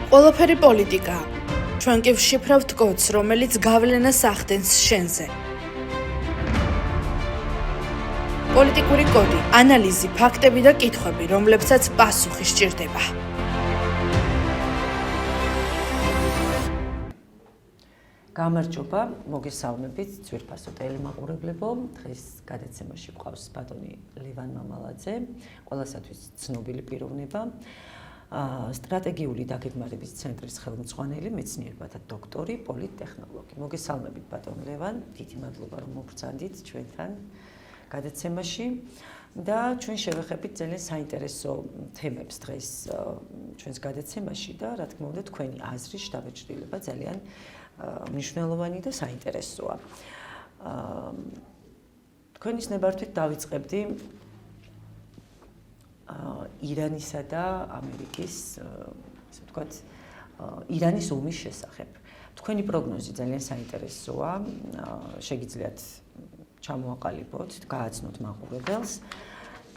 ყველაფერი პოლიტიკაა. ჩვენ კი ვშიფრავთ კოდს, რომელიც გავლენას ახდენს შენზე. პოლიტიკური კოდი, ანალიზი, ფაქტები და კითხვები, რომლებსაც პასუხი სჭირდება. გამარჯობა, მოგესალმებით, ძვირფასო ტელემაყურებლებო. დღეს გადაცემაში გვყავს ბატონი ლევან მამალაძე, ყველასათვის ცნობილი პიროვნება. სტრატეგიული დაგეგმარების ცენტრის ხელმძღვანელი, მეცნიერებათა დოქტორი, პოლიტტექნოლოგი. მოგესალმებით, ბატონ ლევან, დიდი მადლობა, რომ მოგბრძანდით ჩვენთან გადაცემაში და ჩვენ შევეხებით ძალიან საინტერესო თემებს დღეს ჩვენს გადაცემაში და რა თქმა უნდა თქვენი აზრის შთაბეჭდილება ძალიან მნიშვნელოვანი და საინტერესოა. თქვენის ნებართვით დავიწყებდი ირანისა და ამერიკის, ასე ვთქვათ, ირანის ომის შესახებ. თქვენი პროგნოზი ძალიან საინტერესოა. შეგიძლიათ ჩამოაყალიბოთ, გააცნოთ მაყურებელს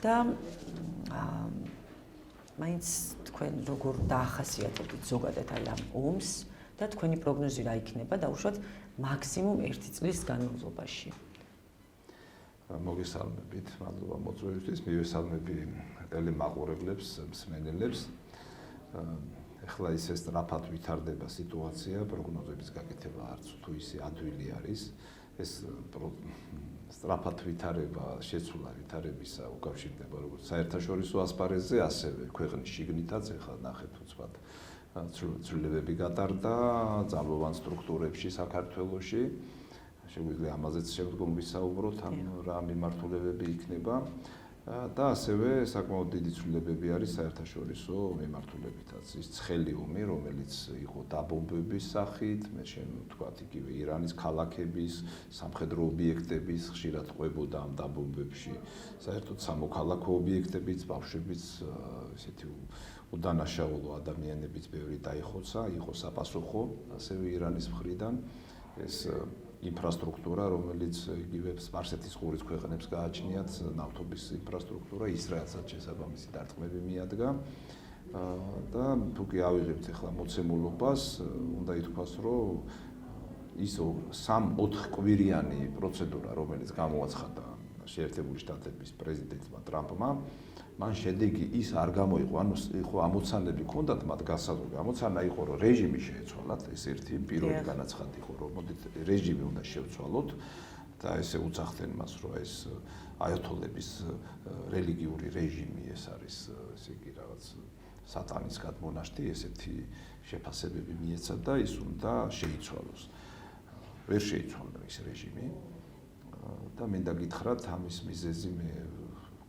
და მაინც თქვენ როგორ დაახასიათებთ ზოგადად აი ამ ომს და თქვენი პროგნოზი რა იქნება დაუშვათ მაქსიმუმ 1 წლის განმავლობაში. მოგესალმებით, მადლობა მოწვევისთვის, მივესალმები ტელემაყურებლებს, მსმენელებს. ეხლა ისე სწრაფად ვითარდება სიტუაცია, პროგნოზების გაკეთება არც თუ ისე ადვილი არის. ეს სწრაფად ვითარება, შეცვლა ვითარებისა უკავშირდება როგორც საერთაშორისო ასპარეზზე, ასევე ქვეყნის შიგნითაც. ეხლა ნახეთ უცბად ცვლილებები გატარდა ძალოვან სტრუქტურებში საქართველოში. შეგვიძლია ამაზეც შემდგომ ვისაუბროთ, რა მიმართულებები იქნება და ასევე საკმაოდ დიდი ცვლილებები არის საერთაშორისო მიმართულებითაც. ის ცხელი ომი, რომელიც იყო დაბომბების სახით, მე ვთქვათ, იგივე ირანის ქალაქების, სამხედრო ობიექტების ხშირად ყვებოდა ამ დაბომბებში, საერთოდ სამოქალაქო ობიექტებიც, ბავშვებიც, ესეთი უდანაშაულო ადამიანებიც ბევრი დაიხოცა, იყო საპასუხო, ასევე ირანის მხრიდან ეს ინფრასტრუქტურა, რომელიც იგივე სპარსეთის ყურის ქვეყნებს გააჩნიათ, ნავთობის ინფრასტრუქტურა, ისრაელსაც შესაბამისი დარტყმები მიადგა და თუ კი ავიღებთ ახლა მოცემულობას, უნდა ითქვას, რომ ის 3-4 კვირიანი პროცედურა, რომელიც გამოაცხადა შეერთებული შტატების პრეზიდენტმა ტრამპმა, მან შედეგი ის არ გამოიყო, ანუ იყო ამოცანები ჰქონდათ მათ გასაგები. ამოცანა იყო, რომ რეჟიმი შეეცვალათ, ეს ერთი პირველი განაცხადი იყო, რომ მოდით რეჟიმი უნდა შევცვალოთ და ესე უცხახდნენ მას, რომ ეს აიათოლების რელიგიური რეჟიმი ეს არის, ესე იგი რაღაც სატანისგან მონაშტი, ესეთი შეფასებები მიეცა და ის უნდა შეიცვალოს. ვერ შეიცვალა ეს რეჟიმი და მინდა გითხრათ, ამის მიზეზი მე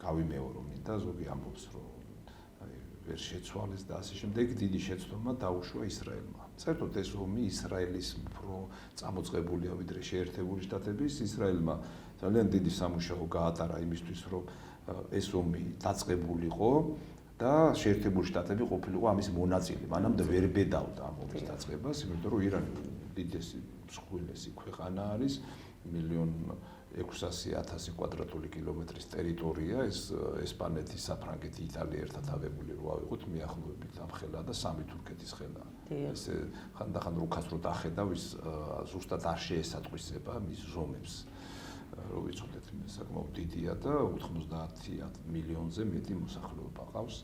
გავიმეორო მინდა, ზოგი ამბობს, რომ ვერ შეცვალეს და ასე შემდეგ. დიდი შეცდომა დაუშვა ისრაელმა. საერთოდ ეს ომი ისრაელის უფრო წამოწყებულია ვიდრე შეერთებული შტატების. ისრაელმა ძალიან დიდი სამუშაო გაატარა იმისთვის, რომ ეს ომი დაწყებულიყო და შეერთებული შტატები ყოფილიყო ამის მონაწილე. მანამდე ვერ ბედავდა ამ ომის დაწყებას, იმიტომ რომ ირანი უდიდესი მსხვილესი ქვეყანა არის, 1,600,000 კვადრატული კილომეტრის ტერიტორია, ეს ესპანეთი, საფრანგეთი, იტალია ერთად ავებული რო ავიღოთ, მიახლოებით ამ ხელა და 3 თურქეთის ხელა. ეს ხანდახან რუქას რო დახედავ, ის ზუსტად არ შეესატყვისება მის ზომებს. რო ვიცოდეთ, საკმაოდ დიდია და 90 მილიონზე მეტი მოსახლეობა ყავს.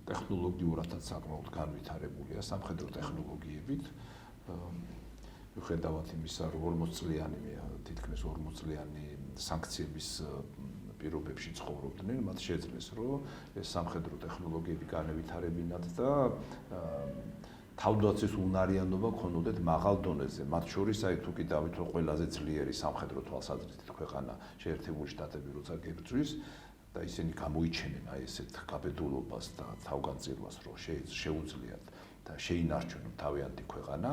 ტექნოლოგიურადაც საკმაოდ განვითარებულია სამხედრო ტექნოლოგიებით. მიუხედავად იმისა, რომ 40 წლიანი, თითქმის 40 წლიანი სანქციების პირობებში ცხოვრობდნენ, მათ შეძლეს, რომ ეს სამხედრო ტექნოლოგიები განევითარებინათ და თავდაცვის უნარიანობა ქონოდეთ მაღალ დონეზე. მათ შორის აი თუ კი დავითო ყველაზე ძლიერი სამხედრო თვალსაზრისით ქვეყანა შეერთებული შტატები როცა გებრძვის და ისინი გამოიჩენენ აი ესეთ გაბედულობას და თავგანწირვას, რომ შეუძლიათ და შეინარჩუნოთ თავიანთი ქვეყანა,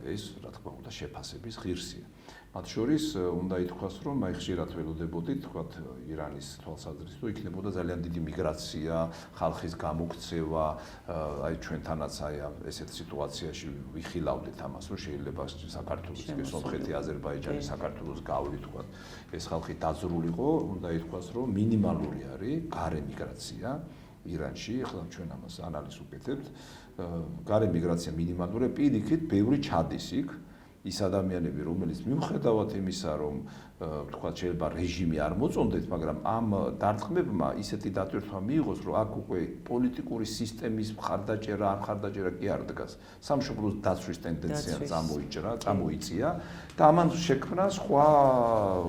ეს რა თქმა უნდა შეფასების ღირსია. მათ შორის უნდა ითქვას, რომ აი ხშირად ველოდებოდით, თქვათ ირანის თვალსაზრისით, რომ იქნებოდა ძალიან დიდი მიგრაცია, ხალხის გამოქცევა, აი ჩვენთანაც აი ესეთ სიტუაციაში ვიხილავდით ამას, რომ შეიძლება საქართველოს, სომხეთი, აზერბაიჯანი, საქართველოს გავლით, თქვათ, ეს ხალხი დაძრულიყო, უნდა ითქვას, რომ მინიმალური არის გარე მიგრაცია. ირანში, ახლა ჩვენ ამას ანალიზს ვუკეთებთ. გარე მიგრაცია მინიმალურია, პირიქით ბევრი ჩადის იქ. ის ადამიანები, რომელიც მიუხედავად იმისა, რომ თქვა შეიძლება რეჟიმი არ მოწონდეთ, მაგრამ ამ დარტყმებმა ისეთი დატვირთვა მიიღოს, რომ აქ უკვე პოლიტიკური სისტემის მხარდაჭერა, არ მხარდაჭერა კი არ დგას. სამშობლოს დაცვის ტენდენცია წამოიწია და ამან შექმნა სხვა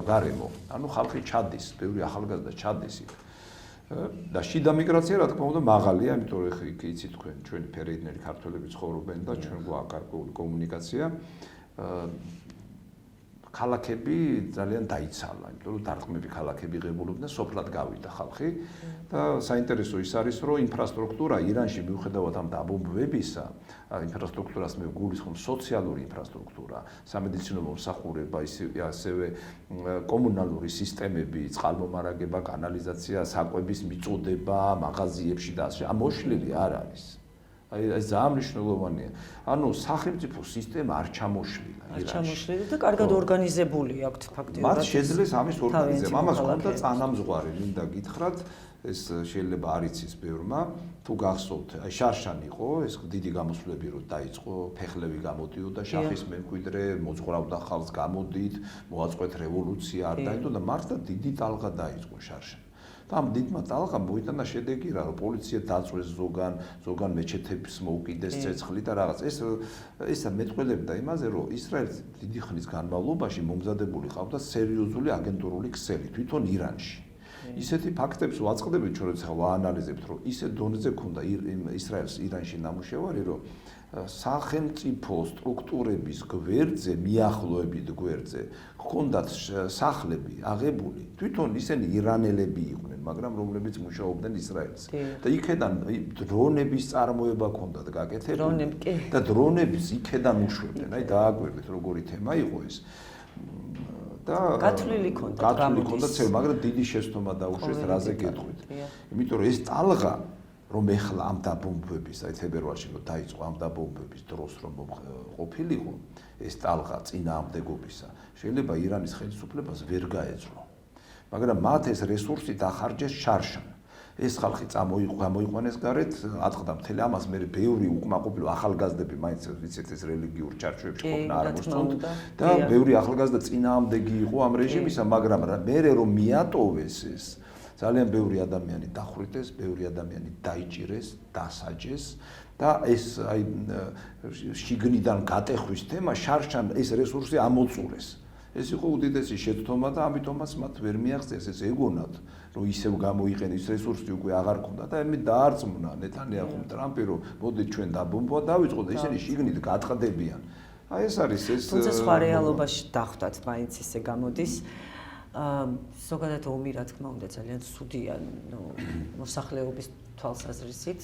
გარემო. ანუ ხალხი ჩადის, ბევრი ახალგაზრდა ჩადის იქ. და შიდა მიგრაცია რა თქმა უნდა მაღალია, იმიტომ რომ იქ იცით თქვენ, ჩვენი ფერეიდნერი ქართველები ცხოვრობენ და ჩვენ გვაქვს გარკვეული კომუნიკაცია. ქალაქები ძალიან დაიცალა, იმიტომ რომ დარტყმები ქალაქები ღებულობდნენ, სოფლად გავიდა ხალხი და საინტერესო ის არის, რომ ინფრასტრუქტურა ირანში მიუხედავად ამ დაბომბვებისა, ინფრასტრუქტურას მე გულისხმობ სოციალური ინფრასტრუქტურა, სამედიცინო მომსახურება, ასევე კომუნალური სისტემები, წყალმომარაგება, კანალიზაცია, საკვების მიწოდება, მაღაზიებში და ასე ამოშლილი არ არის. ეს ძალიან მნიშვნელოვანია. ანუ სახელმწიფო სისტემა არ ჩამოშლილა ირანში. არ ჩამოშლილი და კარგად ორგანიზებული აქვთ ფაქტიურად. მათ შეძლეს ამის ორგანიზება. ამას ჰქონდა წანამძღვარი, მინდა გითხრათ, ეს შეიძლება არ იცის ბევრმა, თუ გახსოვთ, აი შარშან იყო, ეს დიდი გამოსვლები რო დაიწყო, ფეხლები გამოდიოდა, შახის მემკვიდრე მოძღვრავდა ხალხს, გამოდით, მოაწყვეთ რევოლუცია, არ დაიდო და მართლა დიდი ტალღა დაიწყო შარშან. და ამ დიდმა ტალღამ მოიტანა შედეგი რა, რომ პოლიცია დაწვეს ზოგან მეჩეთებს მოუკიდეს ცეცხლი და რაღაც. ეს მეტყველებდა იმაზე, რომ ისრაელს დიდი ხნის განმავლობაში მომზადებული ყავდა სერიოზული აგენტურული ქსელი თვითონ ირანში. ისეთი ფაქტებს ვაწყდებით ჩვენ როცა ვაანალიზებთ, რომ ისე დონეზე ქონდა ისრაელს ირანში ნამუშევარი, რომ სახელმწიფო სტრუქტურების გვერდზე, მიახლოებით გვერდზე, ჰქონდათ სახლები აღებული, თვითონ ისინი ირანელები იყვნენ, მაგრამ რომლებიც მუშაობდნენ ისრაელზე. და იქედან დრონების წარმოება ჰქონდათ გაკეთებული და დრონების იქედან უშვებდნენ. აი დააგვერდით როგორი თემა იყო ეს. და გათვლილი ქონდა, მაგრამ დიდი შეცდომა დაუშვეს, რაზე გეტყვით. იმიტომ რომ ეს ტალღა რომ ეხლა ამ დაბომბვების, აი თებერვალში რომ დაიწყო ამ დაბომბვების დროს რომ ყოფილიყო ეს ტალღა წინააღმდეგობისა, შეიძლება ირანის ხელისუფლებას ვერ გაეძლო. მაგრამ მათ ეს რესურსი დახარჯეს შარშან. ეს ხალხი გამოიყვანეს გარეთ, ატყდა მთელი ამას, მე ბევრი უკმაყოფილო ახალგაზრდები მაინც ვიცით ეს რელიგიურ ჩარჩოებში ყოფნა არ მოსწონთ და ბევრი ახალგაზრდა წინააღმდეგი იყო ამ რეჟიმისა, მაგრამ მე რომ მიატოვეს ეს ძალიან ბევრი ადამიანი დახვრიტეს, ბევრი ადამიანი დაიჭირეს, დასაჯეს და ეს აი შიგნიდან გატეხვის თემა შარშან ეს რესურსი ამოწურეს. ეს იყო უდიდესი შეცდომა და ამიტომაც მათ ვერ მიაღწიეს ეს ეგონათ, რომ ისევ გამოიყენეს რესურსი უკვე აღარ ქონდა და მე დაარწმუნა ნეთანიაჰუმ ტრამპი, რომ მოდით ჩვენ დაბომბვა დავიწყოთ და ისინი შიგნით გატყდებიან. აი ეს არის ეს თუმცა სხვა რეალობაში დახვდათ მაინც ისე გამოდის. ზოგადად ომი რა თქმა უნდა ძალიან ცუდია, მოსახლეობის თვალსაზრისით.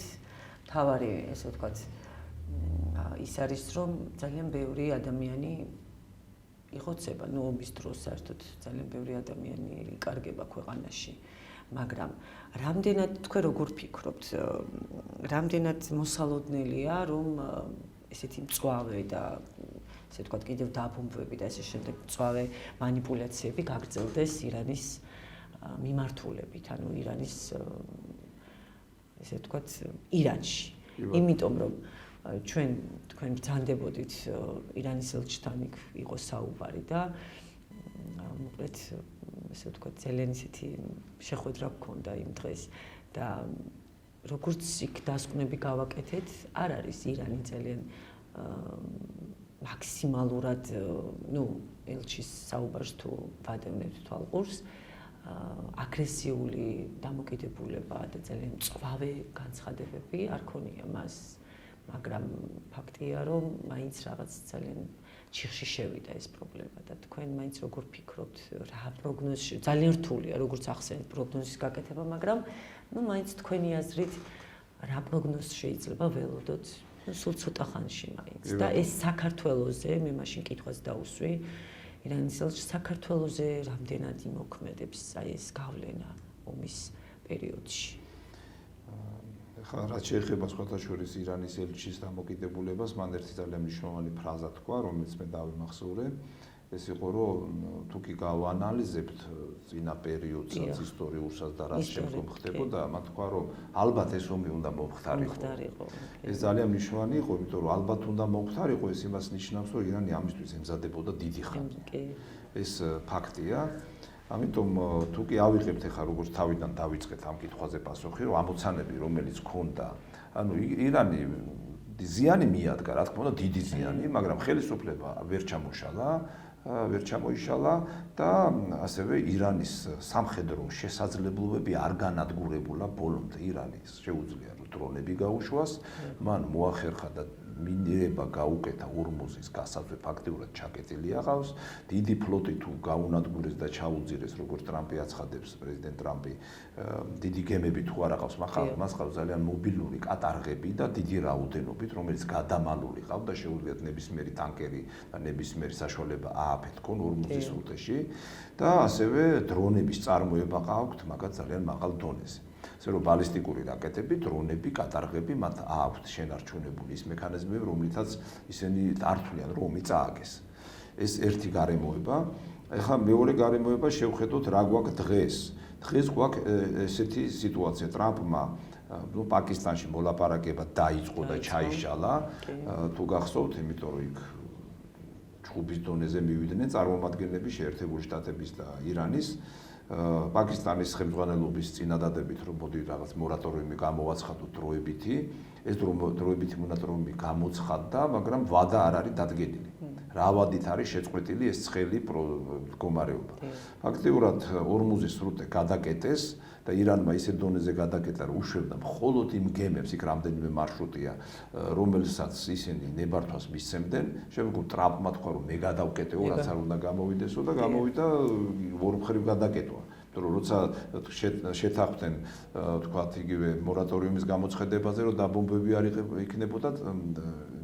თავარი ესე ვთქვათ ის არის რომ ძალიან ბევრი ადამიანი იხოცება, ომის დროს საერთოდ ძალიან ბევრი ადამიანი იკარგება ქვეყანაში. მაგრამ რამდენად თქვენ როგორ ფიქრობთ, რამდენად მოსალოდნელია რომ ესეთი მწვავე და ესე ვთქვათ კიდევ დაბომბვები და ესე შემდეგ მწვავე მანიპულაციები გაგრძელდეს ირანის მიმართულებით, ანუ ირანის ესე ვთქვათ ირანში. იმიტომ რომ ჩვენ თქვენ ბრძანდებოდით ირანის ელჩთან იყო საუბარი და მოკლედ ესე ვთქვათ ძალიან ისეთი შეხვედრა გქონდა იმ დღეს და როგორც იქ დასკვნები გავაკეთეთ, არ არის ირანი ძალიან მაქსიმალურად, ელჩის საუბარს თუ ვადევნებთ თვალყურს, აგრესიული დამოკიდებულება და ძალიან მწვავე განცხადებები არ ქონია მას. მაგრამ ფაქტია, რომ მაინც რაღაც ძალიან ჩიხში შევიდა ეს პრობლემა და თქვენ მაინც როგორ ფიქრობთ, რა პროგნოზი ძალიან რთულია, როგორც ახსენეთ პროგნოზის გაკეთება, მაგრამ მაინც თქვენი აზრით რა პროგნოზი შეიძლება ველოდოთ სულ ცოტა ხანში მაინც და ეს საქართველოზე, მე მაშინ კითხვას დაუსვი, ირანის ელჩი საქართველოზე რამდენად იმოქმედებს აი ეს გავლენა ომის პერიოდში. რაც შეეხება სხვათა შორის ირანის ელჩის დამოკიდებულებას, მან ერთი ძალიან მნიშვნელოვანი ფრაზა თქვა, რომელიც მე დავიმახსოვრე. ეს იყო რომ თუ კი გავანალიზებთ წინა პერიოდსაც ისტორიულსაც და რაც შემდგომ ხდებოდა, მათ თქვა რომ ალბათ ეს ომი უნდა მომხდარიყო. ეს ძალიან მნიშვნელოვანი იყო, იმიტომ რომ ალბათ უნდა მომხდარიყო, ეს იმას ნიშნავს, რომ ირანი ამისთვის ემზადებოდა დიდი ხანი. ეს ფაქტია. ამიტომ თუ კი ავიღებთ ახლა როგორც თავიდან დავიწყეთ ამ კითხვაზე პასუხი, რომ ამოცანები რომელიც ქონდა, ანუ ირანი ზიანი მიადგა, რა თქმა უნდა, დიდი ზიანი, მაგრამ ხელისუფლება ვერ ჩამოიშალა და ასევე ირანის სამხედრო შესაძლებლობები არ განადგურებულა ბოლომდე. ირანის შეუძლია რომ დრონები გაუშვას, მან მოახერხა და მინირება გაუკეთა ორმუზის გასაძვე ფაქტიურად ჩაკეტილი აღავს, დიდი ფლოტი თუ გაუნადგურეს და ჩაუძირეს, როგორც ტრამპი აცხადებს, პრეზიდენტ ტრამპი, დიდი გემები თუ არ აყავს, მას ყავს ძალიან მობილური კატარღები და დიდი რაოდენობით, რომელიც გადამალული ყავთ და შეუძლიათ ნებისმიერი ტანკერი და ნებისმიერი საშუალება ააფეთქონ ორმუზის სრუტეში და ასევე დრონების წარმოება ყავთ, მაგათ ძალიან მაღალ დონეზე. ესე რომ ბალისტიკური რაკეტები, დრონები, კატარღები მათ აქვთ შენარჩუნებული ის მექანიზმები, რომლითაც ისინი დართვლიან, რომ ომი წააგეს. ეს ერთი გარემოება. ეხლა მეორე გარემოება შევხედოთ რა გვაქვს დღეს. დღეს გვაქვს ესეთი სიტუაცია. ტრამპმა პაკისტანში მოლაპარაკება დაიწყო და ჩაიშალა. თუ გახსოვთ, იმიტომ რომ იქ ჩხუბის დონეზე მივიდნენ წარმომადგენლები შეერთებული შტატების და ირანის პაკისტანის ხელმძღვანელობის წინადადებით, რომ მოდი რაღაც მორატორიუმი გამოვაცხადოთ დროებითი, ეს დროებითი მონატორიუმი გამოცხადდა, მაგრამ ვადა არ არის დადგენილი. რა ვადით არის შეწყვეტილი ეს ცხელი მდგომარეობა. ფაქტიურად ორმუზის სრუტე გადაკეტეს და ირანმა ისე დონეზე გადაკეტა, რომ უშვებდა მხოლოდ იმ გემებს, იქ რამდენიმე მარშრუტია, რომელსაც ისინი ნებართვას მისცემდნენ. შემდგომ ტრამპმა თქვა, რომ მე გადავკეტეო, რაც არ უნდა გამოვიდესო და გამოვიდა ორმხრივ გადაკეტვა. იმიტომ რომ როცა შეთანხმდნენ, თქვათ, იგივე მორატორიუმის გამოცხადებაზე, რომ დაბომბები არ იქნებოდა,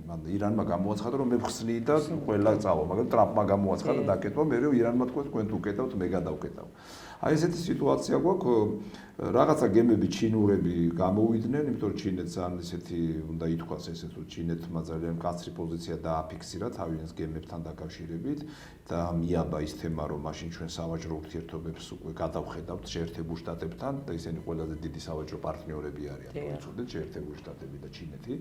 ირანმა გამოაცხადა, რომ მე ვხსნი და ყველა წავა, მაგრამ ტრამპმა გამოაცხადა დაკეტვა, მე ირანმა თქვა, თქვენ თუ უკეტავთ, მე გადავკეტავ. აი ესეთი სიტუაცია გვაქვს, რაღაცა გემები ჩინურები გამოვიდნენ, იმიტომ რომ ჩინეთს ან ესეთი უნდა ითქვას ესეც, რომ ჩინეთმა ძალიან მკაცრი პოზიცია დააფიქსირა თავიანთ გემებთან დაკავშირებით და მიაბა ის თემა, რომ მაშინ ჩვენ სავაჭრო ურთიერთობებს უკვე გადავხედავთ შეერთებულ შტატებთან და ისინი ყველაზე დიდი სავაჭრო პარტნიორები არიან, თორემ შეერთებული შტატები და ჩინეთი.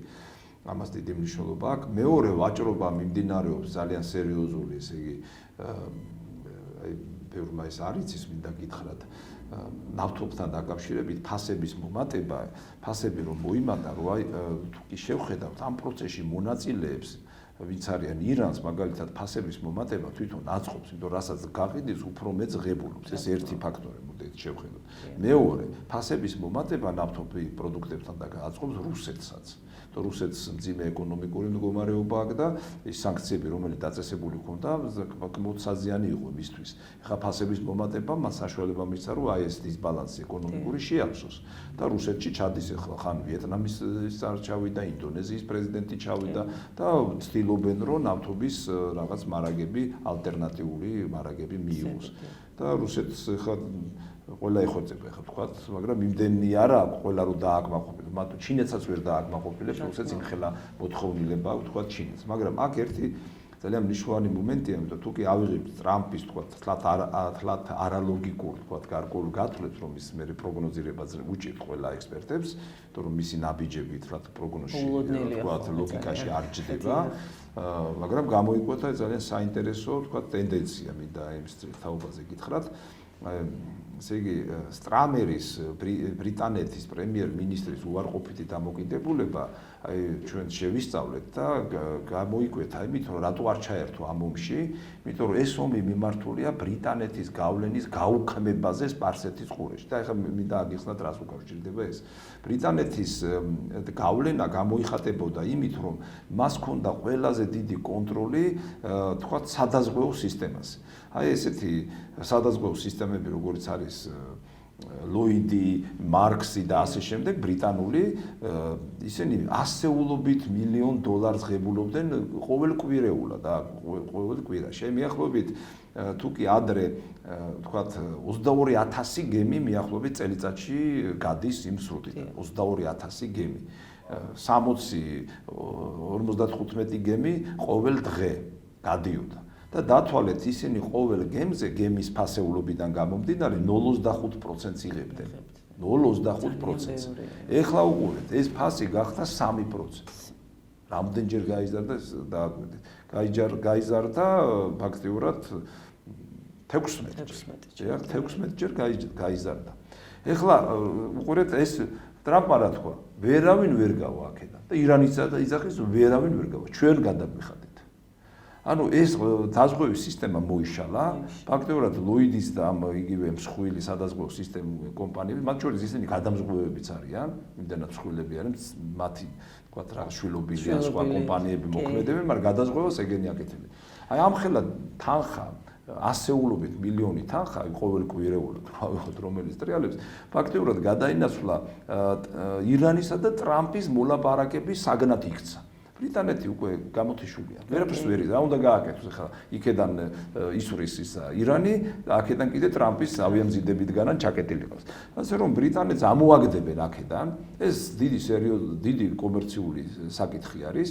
ამას დიდი მნიშვნელობა აქვს. მეორე ვაჭრობა მიმდინარეობს ძალიან სერიოზული, ესე იგი ბევრმა ეს არ იცის, მინდა გითხრათ, ნავთობთან დაკავშირებით ფასების მომატება, ფასები რომ მოიმატა, რომ აი თუ კი შევხედავთ ამ პროცესში მონაწილეებს, ვინც არიან ირანს, მაგალითად ფასების მომატება თვითონ აწყობს, იმიტომ რასაც გაყიდის, უფრო მეც ღებულობს. ეს ერთი ფაქტორი, მოდით შევხედოთ. მეორე, ფასების მომატება ნავთობი პროდუქტებთან აწყობს რუსეთსაც. რუსეთს მძიმე ეკონომიკური მდგომარეობა აქვს და ის სანქციები, რომელიც დაწესებული ჰქონდა, მოსაზიანი იყო მისთვის. ეხლა ფასების მომატება მას საშუალება მისცა, რომ აი ეს დისბალანსი ეკონომიკური შეავსოს და რუსეთში ჩადის ეხლა ხან ვიეტნამის წარჩავიდა, ინდონეზიის პრეზიდენტი ჩავიდა და ცდილობენ, რომ ნავთობის რაღაც მარაგები, ალტერნატიული მარაგები მიიღოს. და რუსეთს ეხლა ყველა ეხოცება ეხლა ვთქვათ, მაგრამ იმდენი არა აქვს ყველა რომ დააკმაყოფილებს, მათ ჩინეთსაც ვერ დააკმაყოფილებს, რუსეთს იმხელა მოთხოვნილება აქვს ვთქვათ ჩინეთს, მაგრამ აქ ერთი ძალიან მნიშვნელოვანი მომენტია, იმიტომ თუ კი ავიღებთ ტრამპის ვთქვათ, თლათ არალოგიკურ ვთქვათ გარკვეულ გათვლებს, რომ ის მე პროგნოზირებას უჭირთ ყველა ექსპერტებს, იმიტომ რომ მისი ნაბიჯები თლათ პროგნოზში ვთქვათ ლოგიკაში არ ჯდება, მაგრამ გამოიკვეთა ძალიან საინტერესო ვთქვათ ტენდენცია, მინდა იმის თაობაზე გითხრათ. ესე იგი სტრამერის ბრიტანეთის პრემიერ-მინისტრის უარყოფითი დამოკიდებულება აი ჩვენ შევისწავლეთ და გამოიკვეთა იმით, რომ რატო არ ჩაერთო ამ ომში, იმიტომ რომ ეს ომი მიმართულია ბრიტანეთის გავლენის გაუქმებაზე სპარსეთის ყურეში. და ეხლა მინდა აგიხსნათ, რას უკავშირდება ეს. ბრიტანეთის გავლენა გამოიხატებოდა იმით, რომ მას ჰქონდა ყველაზე დიდი კონტროლი, თქვათ, სადაზღვეო სისტემაზე. აი ესეთი სადაზღვეო სისტემები, როგორც არის ლოიდი, მარქსი და ასე შემდეგ, ბრიტანული, ისინი ასეულობით მილიონ დოლარს ღებულობდნენ ყოველკვირეულად და ყოველ კვირაში. მიახლოებით თუ კი ადრე, თქვათ, 22,000 გემი მიახლოებით წელიწადში გადის იმ სრუტიდან, 22,000 გემი. 60-55 გემი ყოველ დღე გადიოდა. და დათვალეთ ისინი ყოველ გემის ფასეულობიდან გამომდინარე 0.25%-ს იღებდნენ. 0.25%. ეხლა უყურეთ, ეს ფასი გახდა 3%. რამდენჯერ გაიზარდა დააკვირდით. გაიზარდა ფაქტიურად 16 ჯერ გაიზარდა. ეხლა უყურეთ ეს ტრამპმა რა თქვა, ვერავინ ვერ გავა აქედან და ირანისა და იძახის ვერავინ ვერ გავა, ჩვენ გადაგვიხადეთ. ანუ ეს დაზღვევის სისტემა მოიშალა, ფაქტიურად ლოიდის და ამ იგივე მსხვილი სადაზღვევო სისტემური კომპანიები, მათ შორის ისინი გადამზღვევებიც არიან, იმდენად მსხვილები არიან, მათი თქვათ რა შვილობილია სხვა კომპანიები მოქმედებენ, მაგრამ გადაზღვევას ეგენი აკეთებენ. აი ამ ხელა თანხა ასეულობით მილიონი თანხა ყოველ კვირეულად ვავიღოთ რომელიც ტრიალებს ფაქტიურად გადაინაცვლა ირანისა და ტრამპის მოლაპარაკების საგნად იქცა. ბრიტანეთი უკვე გამოთიშულია. ვერაფერს ვერ იზრდა, რა უნდა გააკეთოს ახლა იქედან ისვრის ის ირანი, აქედან კიდე ტრამპის ავიამზიდებიდგანან ჩაკეტილი ყავს. ასე რომ ბრიტანეთს ამოაგდებენ აქედან, ეს დიდი კომერციული საკითხი არის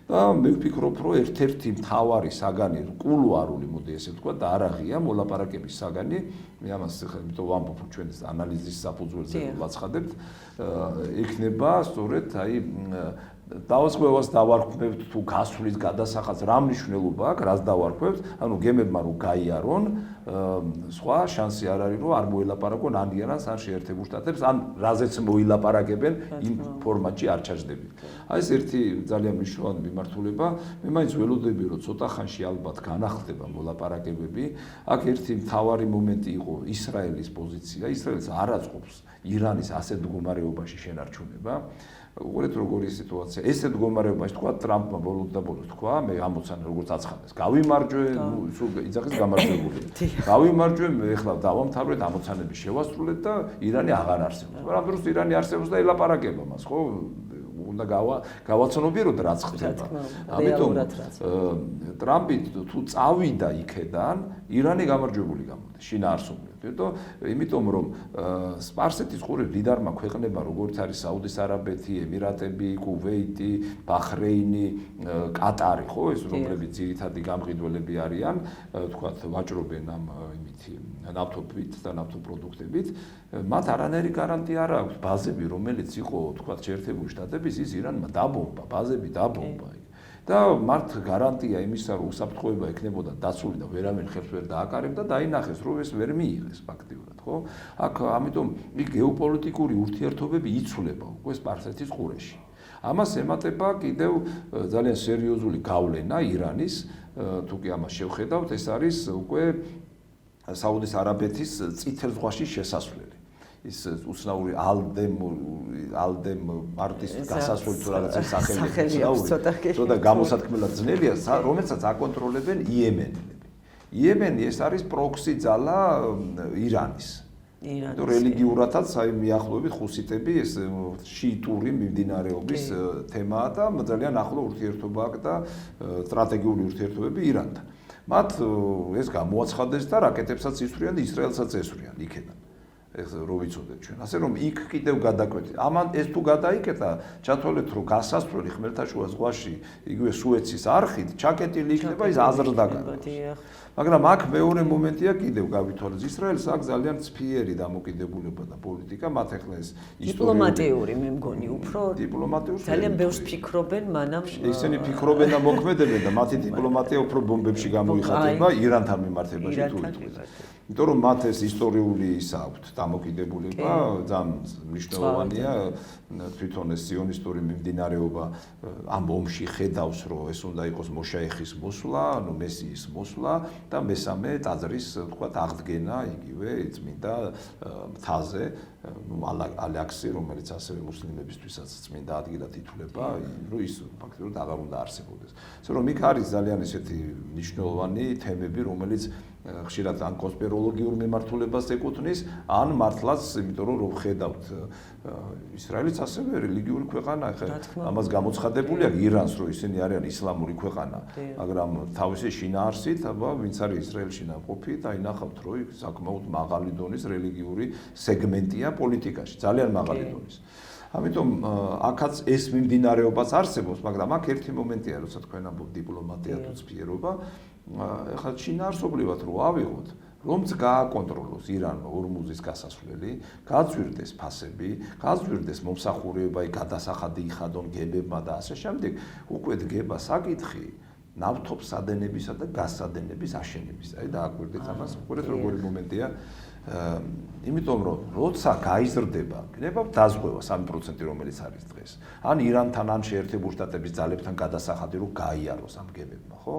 და მე ვფიქრობ, რომ ერთ-ერთი მთავარი საგანი კულუარული, მოდი ესე ვთქვა, და არაღია მოლაპარაკების საგანი, მე ამას ახლა იმიტომ ვამბობ ჩვენ ანალიზის საფუძველზე ვაცხადებთ, იქნება სწორედ აი დავასკვევას დავარქმევთ თუ გასვლის გადასახადს რა მნიშვნელობა აქვს, რას დავარქმევთ, ანუ გემებმა რომ გაიარონ, სხვა შანსი არ არის რომ არ მოელაპარაკონ ან ირანს ან შეერთებულ შტატებს, ან რაზეც მოილაპარაკებენ იმ ფორმატში არ ჩაჯდებით. აი ეს ერთი ძალიან მნიშვნელოვანი მიმართულება, მე მაინც ველოდები რომ ცოტა ხანში ალბათ განახლდება მოლაპარაკებები. აქ ერთი მთავარი მომენტი იყო ისრაელის პოზიცია. ისრაელს არ აწყობს ირანის ასეთ მდგომარეობაში შენარჩუნება. უყურეთ როგორი სიტუაცია. ესეთ მდგომარეობაში თქვა ტრამპმა ბოლოს და ბოლოს თქვა, მე ამოცანა როგორც აცხადეს. გავიმარჯვე, სულ იძახის გამარჯვებულია. გავიმარჯვე, ეხლა დავამთავრეთ, ამოცანები შევასრულეთ და ირანი აღარ არსებობს. მაგრამ დროს ირანი არსებობს და ელაპარაკება მას, ხო? უნდა გავაცნობიეროთ რაც ხდება. ამიტომ ტრამპი თუ წავიდა იქედან, ირანი გამარჯვებული გამოდის, შინაარსობრივად. იმიტომ რომ სპარსეთის ყურე დიდარმა ქვეყნებმა როგორც არის საუდის არაბეთი, ემირატები, კუვეიტი, ბაჰრეინი, კატარი, ხო, ეს რომლებიც ძირითადი გამყიდველები არიან, თქვათ, ვაჭრობენ ამ იმითი ნავთობით და ნავთობპროდუქტებით, მათ არანაირი გარანტია არ აქვს ბაზები, რომელიც იყო, თქვათ, შეერთებული შტატების, ის ირანმა დაბომბა, ბაზები დაბომბა. და მართ გარანტია იმისა, რომ უსაფრთხოება ექნებოდა დაცული და ვერავინ ხელს ვერ დააკარებდა, დაინახეს, რომ ეს ვერ მიიღეს ფაქტიურად, ხო? აქ ამიტომ იქ გეოპოლიტიკური ურთიერთობები იცვლება უკვე სპარსეთის ყურეში. ამას ემატება კიდევ ძალიან სერიოზული გავლენა ირანის, თუ კი ამას შევხედავთ, ეს არის უკვე საუდის არაბეთის წითელ ზღვაში შესასვლელი. ის უცნაური ალდემ მარტის გასასვლელი თუ რაღაცა სახელი ცოტა გამოსათქმელად ძნელია, რომელსაც აკონტროლებენ იემენელები. იემენი ეს არის პროქსი ძალა ირანის. რელიგიურადაც აი მიახლოებით ხუსიტები ეს შიიტური მიმდინარეობის თემაა და ძალიან ახლო ურთიერთობა აქვს და სტრატეგიული ურთიერთობები ირანთან. მათ ეს გამოაცხადეს და რაკეტებსაც ისვრიან და ისრაელსაც ესვრიან იქედან. რო ვიცოდეთ ჩვენ. ასე რომ იქ კიდევ გადაკვეთეთ. ამან ეს თუ გადაიკეტა, ჩათვალეთ რომ გასასვლელი ხმელთაშუა ზღვაში, იგივე სუეცის არხით, ჩაკეტილი იქნება ის აზრდა განკარგოს. მაგრამ აქ მეორე მომენტია კიდევ გავითვალოთ. ისრაელს აქვს ძალიან ცფიერი დამოკიდებულება და პოლიტიკა, მათ ახლა ეს დიპლომატიური მე მგონი უფრო დიპლომატიური ძალიან ბევრს ფიქრობენ, მანამ ისინი ფიქრობენ და მოქმედებენ და მათი დიპლომატია უფრო ბომბებში გამოიხატება ირანთან მიმართებაში თუ ითქვას. იმიტომ რომ მათ ეს ისტორიული ის აქვთ დამოკიდებულება, ძალიან მნიშვნელოვანია თვითონ ეს სიონისტური მიმდინარეობა ამ ომში ხედავს, რომ ეს უნდა იყოს მოშაიხის მოსვლა, ანუ მესიის მოსვლა და მესამე ტაძრის თქვათ აღდგენა იგივე წმინდა მთაზე, ალაქსი, რომელიც ასევე მუსლიმებისთვისაც წმინდა ადგილად ითვლება, რომ ის ფაქტობრივად აღარ უნდა არსებობდეს. ასე რომ იქ არის ძალიან ესეთი მნიშვნელოვანი თემები, რომელიც ხშირად ან კონსპიროლოგიურ მიმართულებას ეკუთვნის, ან მართლაც, იმიტომ რომ ხედავთ ისრაელიც ასევე რელიგიური ქვეყანა, ხა ამას გამოცხადებული აქვს ირანს, რომ ისინი არიან ისლამური ქვეყანა, მაგრამ თავისი შინაარსით, აბა ვინც არის ისრაელში ნამყოფი, დაინახავთ, რომ იქ საკმაოდ მაღალი დონის რელიგიური სეგმენტია პოლიტიკაში, ძალიან მაღალი დონის. ამიტომ აქაც ეს მიმდინარეობაც არსებობს, მაგრამ აქ ერთი მომენტია, როცა თქვენ ამბობთ დიპლომატია თუ ცფიერობა, ეხლა შინაარსობრივად რო ავიღოთ, რომც გააკონტროლოს ირანმა ორმუზის გასასვლელი, გაძვირდეს ფასები, გაძვირდეს მომსახურება, გადასახადი იხადონ გებებმა და ასე შემდეგ, უკვე დგება საკითხი ნავთობსადენებისა და გაზსადენების აშენებისა. აი დააკვირდით ამას, უყურეთ როგორი მომენტია. იმიტომ რომ როცა გაიზრდება, გნებავ დაზღვევა 3% რომელიც არის დღეს. ან ირანთან ან შეერთებულ შტატების ძალებთან გადასახადი რომ გაიაროს ამ გებებმა, ხო?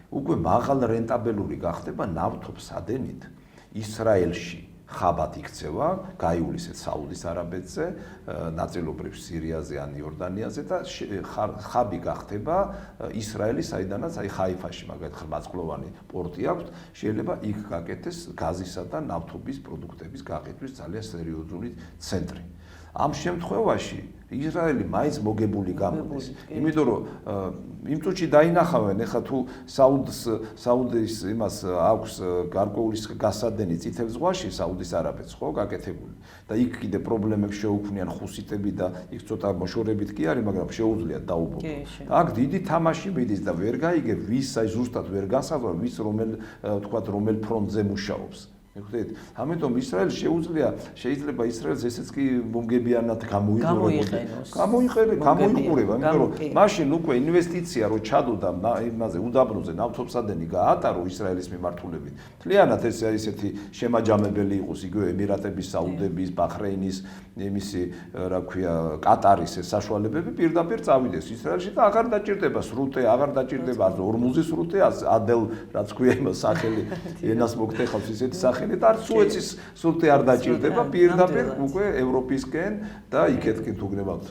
უკვე მაღალ რენტაბელური გახდება ნავთობსადენით ისრაელში ხაბად იქცევა, გაიულისეთ საუდის არაბეთზე, ნაწილობრივ სირიაზე ან იორდანიაზე და ხაბი გახდება ისრაელის, საიდანაც აი ხაიფაში მაგალითად ხმაწკლოვანი პორტი აქვს, შეიძლება იქ გაკეთდეს გაზისა და ნავთობის პროდუქტების გაყიდვის ძალიან სერიოზული ცენტრი. ამ შემთხვევაში ისრაელი მაინც მოგებული გამოდის. იმიტომ რომ იმ წუთში დაინახავენ, ეხლა თუ საუდის იმას აქვს გარკვეული გასადენი წითელ ზღვაში, საუდის არაბეთს, ხო, გაკეთებული. და იქ კიდე პრობლემებს შეუქმნიან ხუსიტები და იქ ცოტა მოშორებით კი არის, მაგრამ შეუძლიათ დაუბოთო. აქ დიდი თამაში მიდის და ვერ გაიგებ, ვის აი ზუსტად ვერ გასაზღვრა, ვის რომელ ფრონტზე მუშაობს. მეგობრებო, ამიტომ ისრაელს შეიძლება ისრაელს ესეც კი მომგებიანად გამოიყენოს. გამოიყურება, იმიტომ რომ მაშინ უკვე ინვესტიცია რო ჩადოდა იმაზე უდაბნოზე ნავთობსადენი გაატარო ისრაელის მიმართულებით. მთლიანად ეს ისეთი შემაჯამებელი იყოს იგივე ემირატების, საუდების, ბაჰრეინის, იმისი, რა ქვია, კატარის ეს საშუალებები პირდაპირ წავიდეს ისრაელში და აღარ დაჭირდება სრუტე, აღარ დაჭირდება ორმუზის სრუტე, ადელ რაც ქვია იმას სახელი, ენას მოგტეხავს ისეთი სახელი და სუეცის სრუტე არ დაჭირდება პირდაპირ უკვე ევროპისკენ და იქეთკენ თუ გნებავთ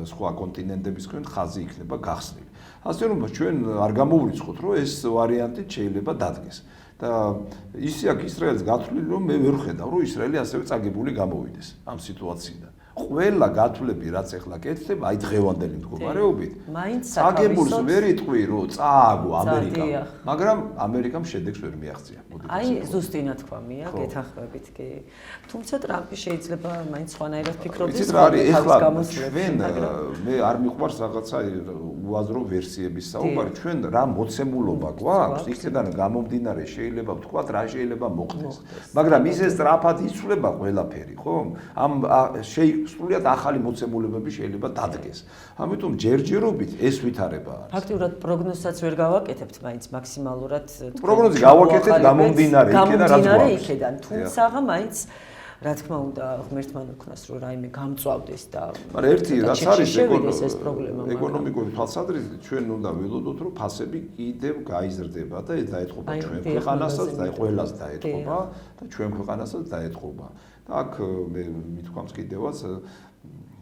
სხვა კონტინენტებისკენ ხაზი იქნება გახსნილი. ასე რომ ჩვენ არ გამოვრიცხოთ, რომ ეს ვარიანტი შეიძლება დადგეს. და ისე აქ ისრაელს გათვლილი რომ მე ვერ ხედავ რომ ისრაელი ასევე წაგებული გამოვიდეს ამ სიტუაციიდან. ყველა გათვლები რაც ახლა კეთდება, აი დღევანდელი მდგომარეობით, წაგებულს ვერ იტყვი რომ წააგო ამერიკამ, მაგრამ ამერიკამ შედეგს ვერ მიაღწია. აი ზუსტი ნათქვამია, გეთანხმებით კი. თუმცა ტრამპი შეიძლება მაინც სხვანაირად ფიქრობდეს, მე არ მიყვარს რაღაცა უაზრო ვერსიების საუბარი, ჩვენ რა მოცემულობა გვაქვს, იქიდან გამომდინარე შეიძლება ვთქვათ რა შეიძლება მოხდეს. მაგრამ ისე სწრაფად იცვლება ყველაფერი, ხო? ამ სრულიად ახალი მოცემულებები შეიძლება დადგეს. ამიტომ ჯერჯერობით ეს ვითარება არის. ფაქტიურად პროგნოზსაც ვერ გავაკეთებთ, მაინც მაქსიმალურად პროგნოზი გავაკეთეთ გამომდინარე იქიდან. თუმცა მაინც რა თქმა უნდა ღმერთმა უქნას რომ რაიმე გამწვავდეს და მაგრამ ერთი რაც არის ეკონომიკური თვალსაზრისით ჩვენ უნდა ველოდოთ რომ ფასები კიდევ გაიზრდება და ეს დაეთყობა ჩვენ ქვეყანასაც და ყველას დაეთყობა და ჩვენ ქვეყანასაც დაეთყობა. და აქ მე მithქვამს კიდევაც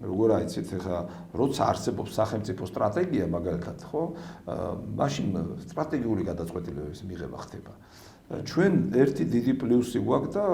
როგორ აიცით ხა როცა არსებობს სახელმწიფო სტრატეგია მაგალითად ხო მაშინ სტრატეგიული გადაწყვეტილებების მიღება ხდება. ჩვენ ერთი დიდი პლუსი გვაქვს და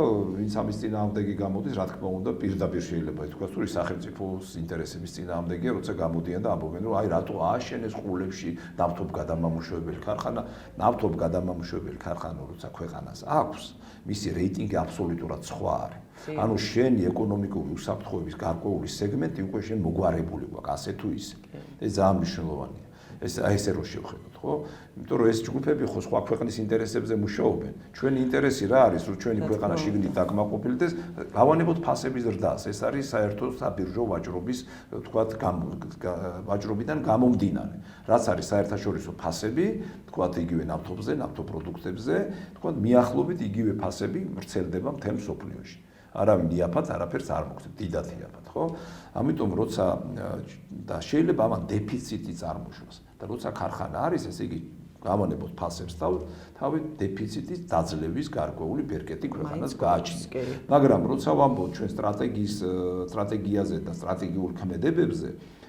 ვინც ამის წინააღმდეგი გამოდის, რა თქმა უნდა, პირდაპირ შეიძლება ითქვას, რომ სახელმწიფოს ინტერესების წინააღმდეგია, როცა გამოდიან და ამბობენ, რომ აი რატო ააშენეს ყულებში ნავთობგადამამუშავებელი ქარხანა, ნავთობგადამამუშავებელი ქარხანა, როცა ქვეყანას აქვს, მისი რეიტინგი აბსოლუტურად სხვა არის. ანუ შენი ეკონომიკური უსაფრთხოების გარკვეული სეგმენტი უკვე შენ მოგვარებული გვაქვს, ასე თუ ისე. ეს ძალიან მნიშვნელოვანია. ესე რო შევხედოთ, ხო? იმიტომ რომ ეს ჯგუფები ხო სხვა ქვეყნის ინტერესებზე მუშაობენ. ჩვენი ინტერესი რა არის, რომ ჩვენი ქვეყანა შიგნით დაკმაყოფილდეს, გავანებოთ ფასების ზრდას. ეს არის საერთო საბირჟო ვაჭრობის, თქვათ, ვაჭრობიდან გამომდინარე. რაც არის საერთაშორისო ფასები, თქვათ, იგივე ნავთობზე, ნავთობპროდუქტებზე, თქვათ, მიახლოებით იგივე ფასები ვრცელდება მთელ მსოფლიოში. არავინ იაფად არაფერს არ მოგცემ, დიდად იაფად, ხო? ამიტომ როცა და შეიძლება ამან დეფიციტი წარმოშოს და როცა ქარხანა არის, ესე იგი გამონებოთ ფასებს თავი დეფიციტის დაძლევის გარკვეული ბერკეტი ქვეყანას გააჩნია. მაგრამ როცა ვამბობთ ჩვენ სტრატეგიაზე და სტრატეგიულ ქმედებებზე,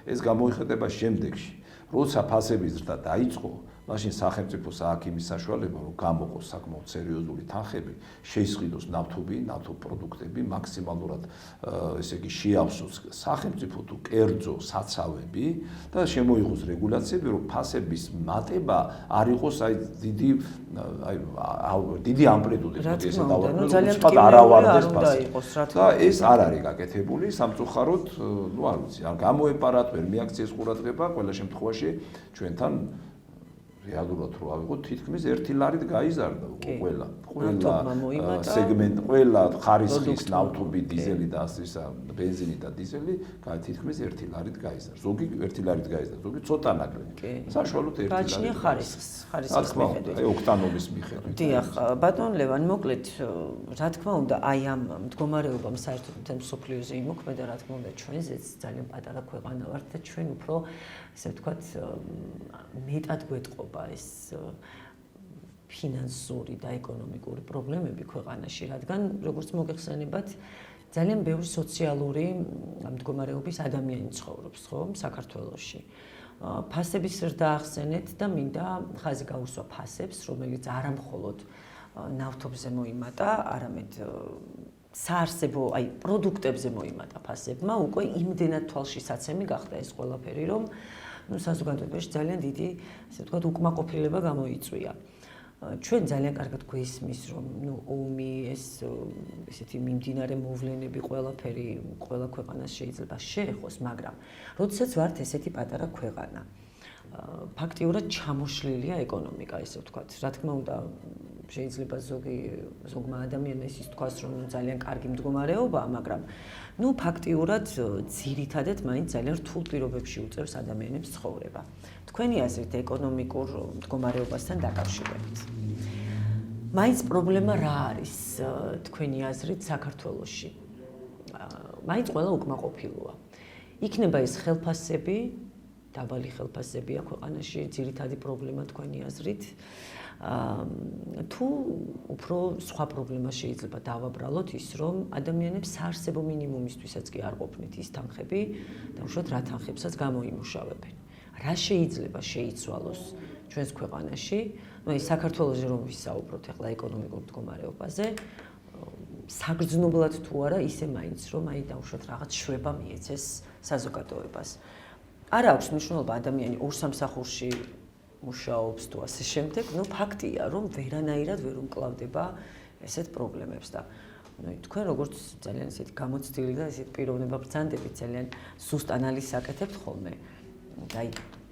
ეს გამოიხატება შემდეგში. როცა ფასების ზრდა დაიწყო, მაშინ სახელმწიფოს აქვს იმის საშუალება, რომ გამოყოს საკმაოდ სერიოზული თანხები, შეისყიდოს ნავთობპროდუქტები, მაქსიმალურად ესე იგი შეავსოს სახელმწიფო თუ კერძო საცავები და შემოიღოს რეგულაციები, რომ ფასების მატება არ იყოს დიდი ამპლიტუდით, ესე დავარქვი, სხვა არავარდეს ფასი. და ეს არ არის გაკეთებული სამწუხაროდ, არ ვიცი, არ გამოეპარათ, ვერ მიაქციეს ყურადღება, ყველა შემთხვევაში ჩვენთან რეალურად რო ავიღოთ, თითქმის 1 ლარით გაიზარდა ყველა სეგმენტ, ყველა ხარისხის ნავთობი, დიზელი და ასისა, ბენზინი და დიზელი თითქმის 1 ლარით გაიზარდა. ზოგი 1 ლარით გაიზარდა, ზოგი ცოტა ნაკლები. საშუალოდ 1 ლარი. გააჩნია ხარისხის მიხედვით. აი ოქტანოვის მიხედვით. დიახ, ბატონ ლევან, მოკლედ, რა თქმა უნდა, აი ამ მდგომარეობამ საერთოდ მთელ მსოფლიოზე იმოქმედა, რა თქმა უნდა, ჩვენზეც ძალიან პატარა ქვეყანა ვართ და ჩვენ უფრო ესე ვთქვათ, მეტად გვეტყობა ეს ფინანსური და ეკონომიკური პრობლემები ქვეყანაში, რადგან როგორც მოგეხსენებათ, ძალიან ბევრი სოციალური მდგომარეობის ადამიანი ცხოვრობს, ხო, საქართველოში. ფასების ზრდა ახსენეთ და მინდა ხაზი გაუსვა ფასებს, რომელიც არა მხოლოდ ნავთობზე მოიმატა, არამედ საარსებო, აი, პროდუქტებზე მოიმატა ფასებმა, უკვე იმდენად თვალშისაცემი გახდა ეს ყველაფერი, რომ საზოგადოებაში ძალიან დიდი, ასე ვთქვათ, უკმაყოფილება გამოიწვია. ჩვენ ძალიან კარგად გვესმის, რომ ომი, ესეთი მიმდინარე მოვლენები, ყველაფერი ყველა ქვეყანას შეიძლება შეეხოს, მაგრამ როდესაც ვართ ესეთი პატარა ქვეყანა, ფაქტიურად ჩამოშლილია ეკონომიკა, ესე ვთქვათ. რა თქმა უნდა, შეიძლება ზოგმა ადამიანმა ის თქვას, რომ ძალიან კარგი მდგომარეობაა, მაგრამ ფაქტიურად ძირითადად მაინც ძალიან რთულ პირობებში უწევს ადამიანებს ცხოვრება. თქვენი აზრით ეკონომიკურ მდგომარეობასთან დაკავშირებით. მაინც პრობლემა რა არის თქვენი აზრით საქართველოში? მაინც ყველა უკმაყოფილოა. იქნება ეს ხელფასები, დაბალი ხელფასებია ქვეყანაში ძირითადი პრობლემა თქვენი აზრით? თუ უფრო სხვა პრობლემა შეიძლება დავაბრალოთ ის, რომ ადამიანებს საარსებო მინიმუმისთვისაც კი არ ყოფნით ის თანხები და უშუალოდ რა თანხებსაც გამოიმუშავებენ. რა შეიძლება შეიცვალოს ჩვენს ქვეყანაში? აი საქართველოში რომ ვისაუბროთ ახლა ეკონომიკურ მდგომარეობაზე, საგრძნობლად თუ არა ისე მაინც რომ აი დაუშვათ რაღაც შვება მიეცეს საზოგადოებას. არ აქვს მნიშვნელობა ადამიანი ორ სამსახურში მუშაობს თუ ასე შემდეგ, ფაქტია რომ ვერანაირად ვერ უმკლავდება ესეთ პრობლემებს და თქვენ როგორც ძალიან ესეთი გამოცდილი და ესეთი პიროვნება ბრძანდებით ძალიან სუსტ ანალიზს აკეთებთ ხოლმე. აი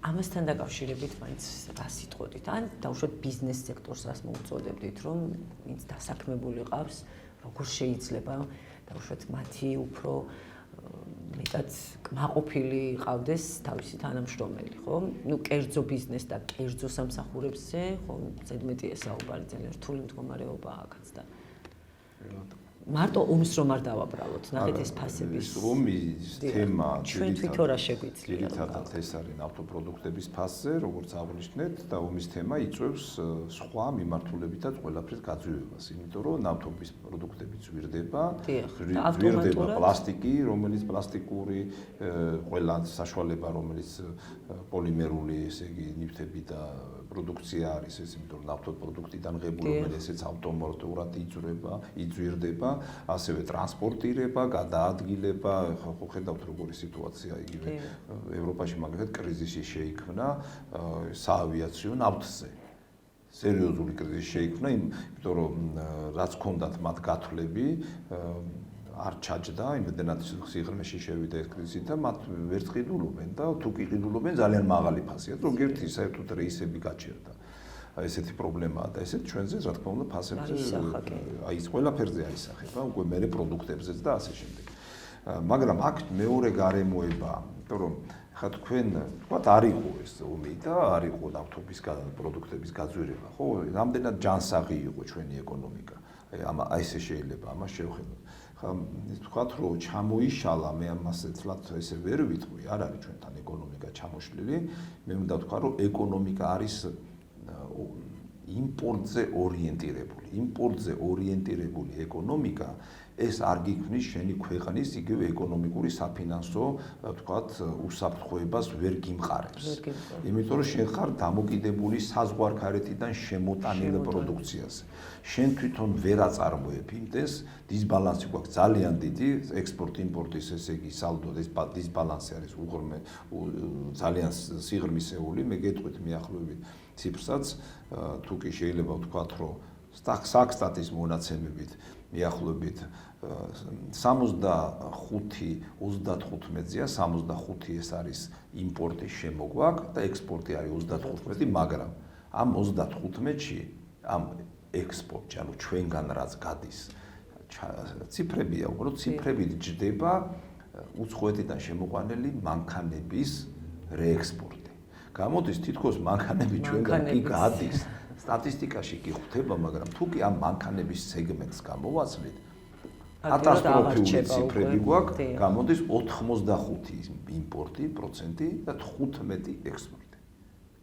ამასთან დაკავშირებით მაინც რა სიტყვოდით? ან დაუშვათ ბიზნეს სექტორს რას მოუწოდებდით, რომ ვინც დასაქმებული ყავს, როგორ შეიძლება დაუშვათ მათი უფრო მეტად კმაყოფილი ყავდეს თავისი თანამშრომელი, ხო? კერძო ბიზნეს და კერძო სამსახურებზე, ხო, ზედმეტია საუბარი, ძალიან რთული მდგომარეობაა აქაც და მარტო ომს რომ არ დავაბრალოთ, ნახეთ ეს ფასების ომის თემა ჩვენ თვითონ რა შეგვიძლია. ძირითადად ეს არის ნავთობპროდუქტების ფასზე, როგორც აღნიშნეთ და ომის თემა იწვევს სხვა მიმართულებითაც ყველაფრის გაძვირებას, იმიტომ რომ ნავთობის პროდუქტები ძვირდება, პლასტიკი, რომელიც პლასტიკური, ყველა საშუალება, რომელიც პოლიმერული, ესე იგი, ნივთები და პროდუქცია არის ეს, იმიტომ რომ ნავთობპროდუქტიდან ღებული, ესეც ავტომატურად იძვირდება, ასევე ტრანსპორტირება, გადაადგილება, ხო ხედავთ როგორი სიტუაცია იგივე ევროპაში მაგალითად კრიზისი შეიქმნა საავიაციო ნავთზე. სერიოზული კრიზისი შეიქმნა, იმიტომ რომ რაც ჰქონდათ მათ გათვლები, არ ჩაჯდა, იმედენად სიღრმეში შევიდა ეს კრიზისი და მათ ვერ ყიდულობენ და თუ კი ყიდულობენ ძალიან მაღალი ფასია, ზოგიერთი საერთოდ რეისები გაჩერდა. ესეთი პრობლემაა და ესეთ ჩვენზე რა თქმა უნდა ფასებზე აი ეს ყველაფერზე აისახება, უკვე მერე პროდუქტებზეც და ასე შემდეგ. მაგრამ აქ მეორე გარემოება, იმიტომ რომ ხა თქვენ თქვათ არ იყო ეს ომი და არ იყო ნავთობის პროდუქტების გაძვირება, ხო? რამდენად ჯანსაღი იყო ჩვენი ეკონომიკა. აი ესე შეიძლება ამას შევხედოთ. ხა თქვათ რომ ჩამოიშალა, მე ამას ეთლათ ესე ვერ ვიტყვი, არ არის ჩვენთან ეკონომიკა ჩამოშლილი, მე უნდა ვთქვა რომ ეკონომიკა არის იმპორტზე ორიენტირებული ეკონომიკა ეს არ გიქმნის შენი ქვეყნის იგივე ეკონომიკური საფინანსო, ვთქვათ, უსაფრთხოებას ვერ გიმყარებს. იმიტომ რომ შენ ხარ დამოკიდებული საზღვარგარეთიდან შემოტანილ პროდუქციაზე. შენ თვითონ ვერ აწარმოებ იმდენს, დისბალანსი გვაქვს ძალიან დიდი, ექსპორტ-იმპორტის ესე იგი სალდო დისბალანსი არის ძალიან სიღრმისეული, მე გეტყვით მიახლოებით ციფრსაც, თუ კი შეიძლება ვთქვათ, რომ საქსტატის მონაცემებით მიახლოებით 65-35-ზეა, 65 ეს არის იმპორტის შემოგვაქვს და ექსპორტი არის 35, მაგრამ ამ 35-ში ამ ექსპორტში, ანუ ჩვენგან რაც გადის ციფრებია, უბრალოდ ციფრებით ჯდება უცხოეთიდან შემოყვანილი მანქანების რეექსპორტი. გამოდის თითქოს მანქანები ჩვენგან კი გადის. სტატისტიკაში კი ხვდება, მაგრამ თუ კი ამ მანქანების სეგმენტს გამოვაცვლით, კატასტროფული ციფრები გვაქვს, გამოდის 85 იმპორტი პროცენტი და 15 ექსპორტი.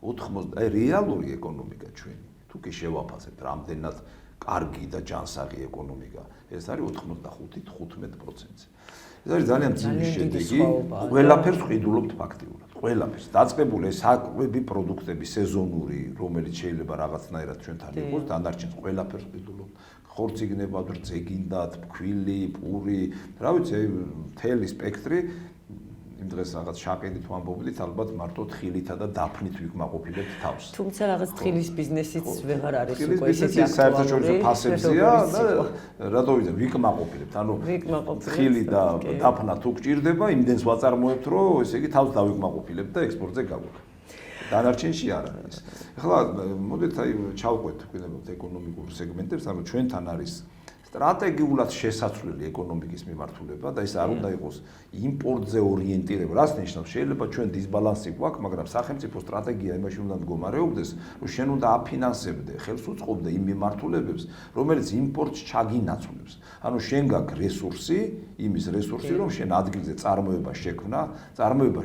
80 აი რეალური ეკონომიკა ჩვენი. თუ კი შევაფასებთ, რამდენად კარგი და ჯანსაღი ეკონომიკა, ეს არის 85-15%. ეს არის ძალიან ძლიერი შედეგი, ყველაფერს ვყიდულობთ ფაქტიურად. ყველაფერს დაწყებული საკვები პროდუქტები სეზონური, რომელიც შეიძლება რაღაცნაირად ჩვენთან იყოს, დანარჩენს ყველაფერს ვყიდულობთ. ხორციგნება, რძეგინდად, ფქვილი, პური, რა ვიცი, მთელი სპექტრი იმ დღეს რაღაც შაკედით ვამბობდით, ალბათ მარტო თხილითა და დაფნით ვიკმაყოფილებთ თავს. თუმცა რაღაც თხილის ბიზნესიც ვეღარ არის უკვე ისეთი საერთაშორისო ფასებზეა და რატო ვიდა ვიკმაყოფილებთ. ანუ თხილი და დაფნა თუ გჭირდება, იმდენს ვაწარმოებთ, რომ ესე იგი თავს დავიკმაყოფილებთ და ექსპორტზე გავუქ. დანარჩენში არ არის. ეხლა მოდით აი ჩავყვეთ ვქნებოთ ეკონომიკურ სეგმენტებს, ანუ ჩვენთან არის სტრატეგიულად შესაძლებელი ეკონომიკის მიმართულება და ეს არ უნდა იყოს იმპორტზე ორიენტირება. რას ნიშნავს? შეიძლება ჩვენ დისბალანსი გვაქვს, მაგრამ სახელმწიფო სტრატეგია იმაში უნდა მდგომარეობდეს, რომ შენ უნდა აფინანსებდე, ხელს უწყობდე იმ მიმართულებებს, რომელიც იმპორტს ჩაგინაცვლებს. ანუ შენ გაქვს რესურსი, იმის რესურსი, რომ შენ ადგილზე წარმოება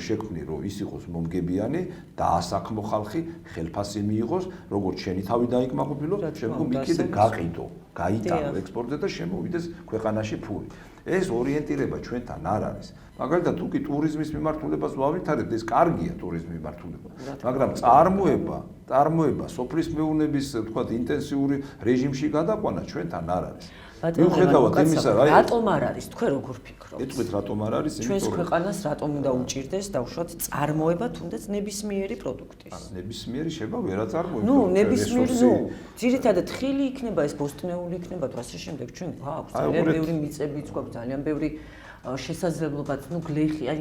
შექმნი, რომ ის იყოს მომგებიანი, დაასაქმო ხალხი, ხელფასი მიიღოს, როგორც შენი თავი დაიკმაყოფილო, შემდგომ იქით გაყიდო. გაიტანო ექსპორტზე და შემოვიდეს ქვეყანაში ფული. ეს ორიენტირება ჩვენთან არ არის. მაგალითად, თუ კი ტურიზმის მიმართულებას ვავითარებთ, ეს კარგია ტურიზმის მიმართულება, მაგრამ წარმოება სოფლის მეურნეობის, თქვათ, ინტენსიური რეჟიმში გადაყვანა ჩვენთან არ არის. მიუხედავად იმისა, რატომ არ არის? თქვენ როგორ ფიქრობთ? ეტყვით რატომ არ არის? ჩვენს ქვეყანას რატომ უნდა უჭირდეს დაუშვათ წარმოება თუნდაც ნებისმიერი პროდუქტის? ნებისმიერი შეიძლება ვერაწარმოებთ. ნებისმიერი, ძირითადად ხილი იქნება, ეს ბოსტნეული იქნება და ასე შემდეგ. ჩვენ გვაქვს ძალიან ბევრი მიწებიც გვაქვს, ძალიან ბევრი შესაძლებლობაც, გლეხი, აი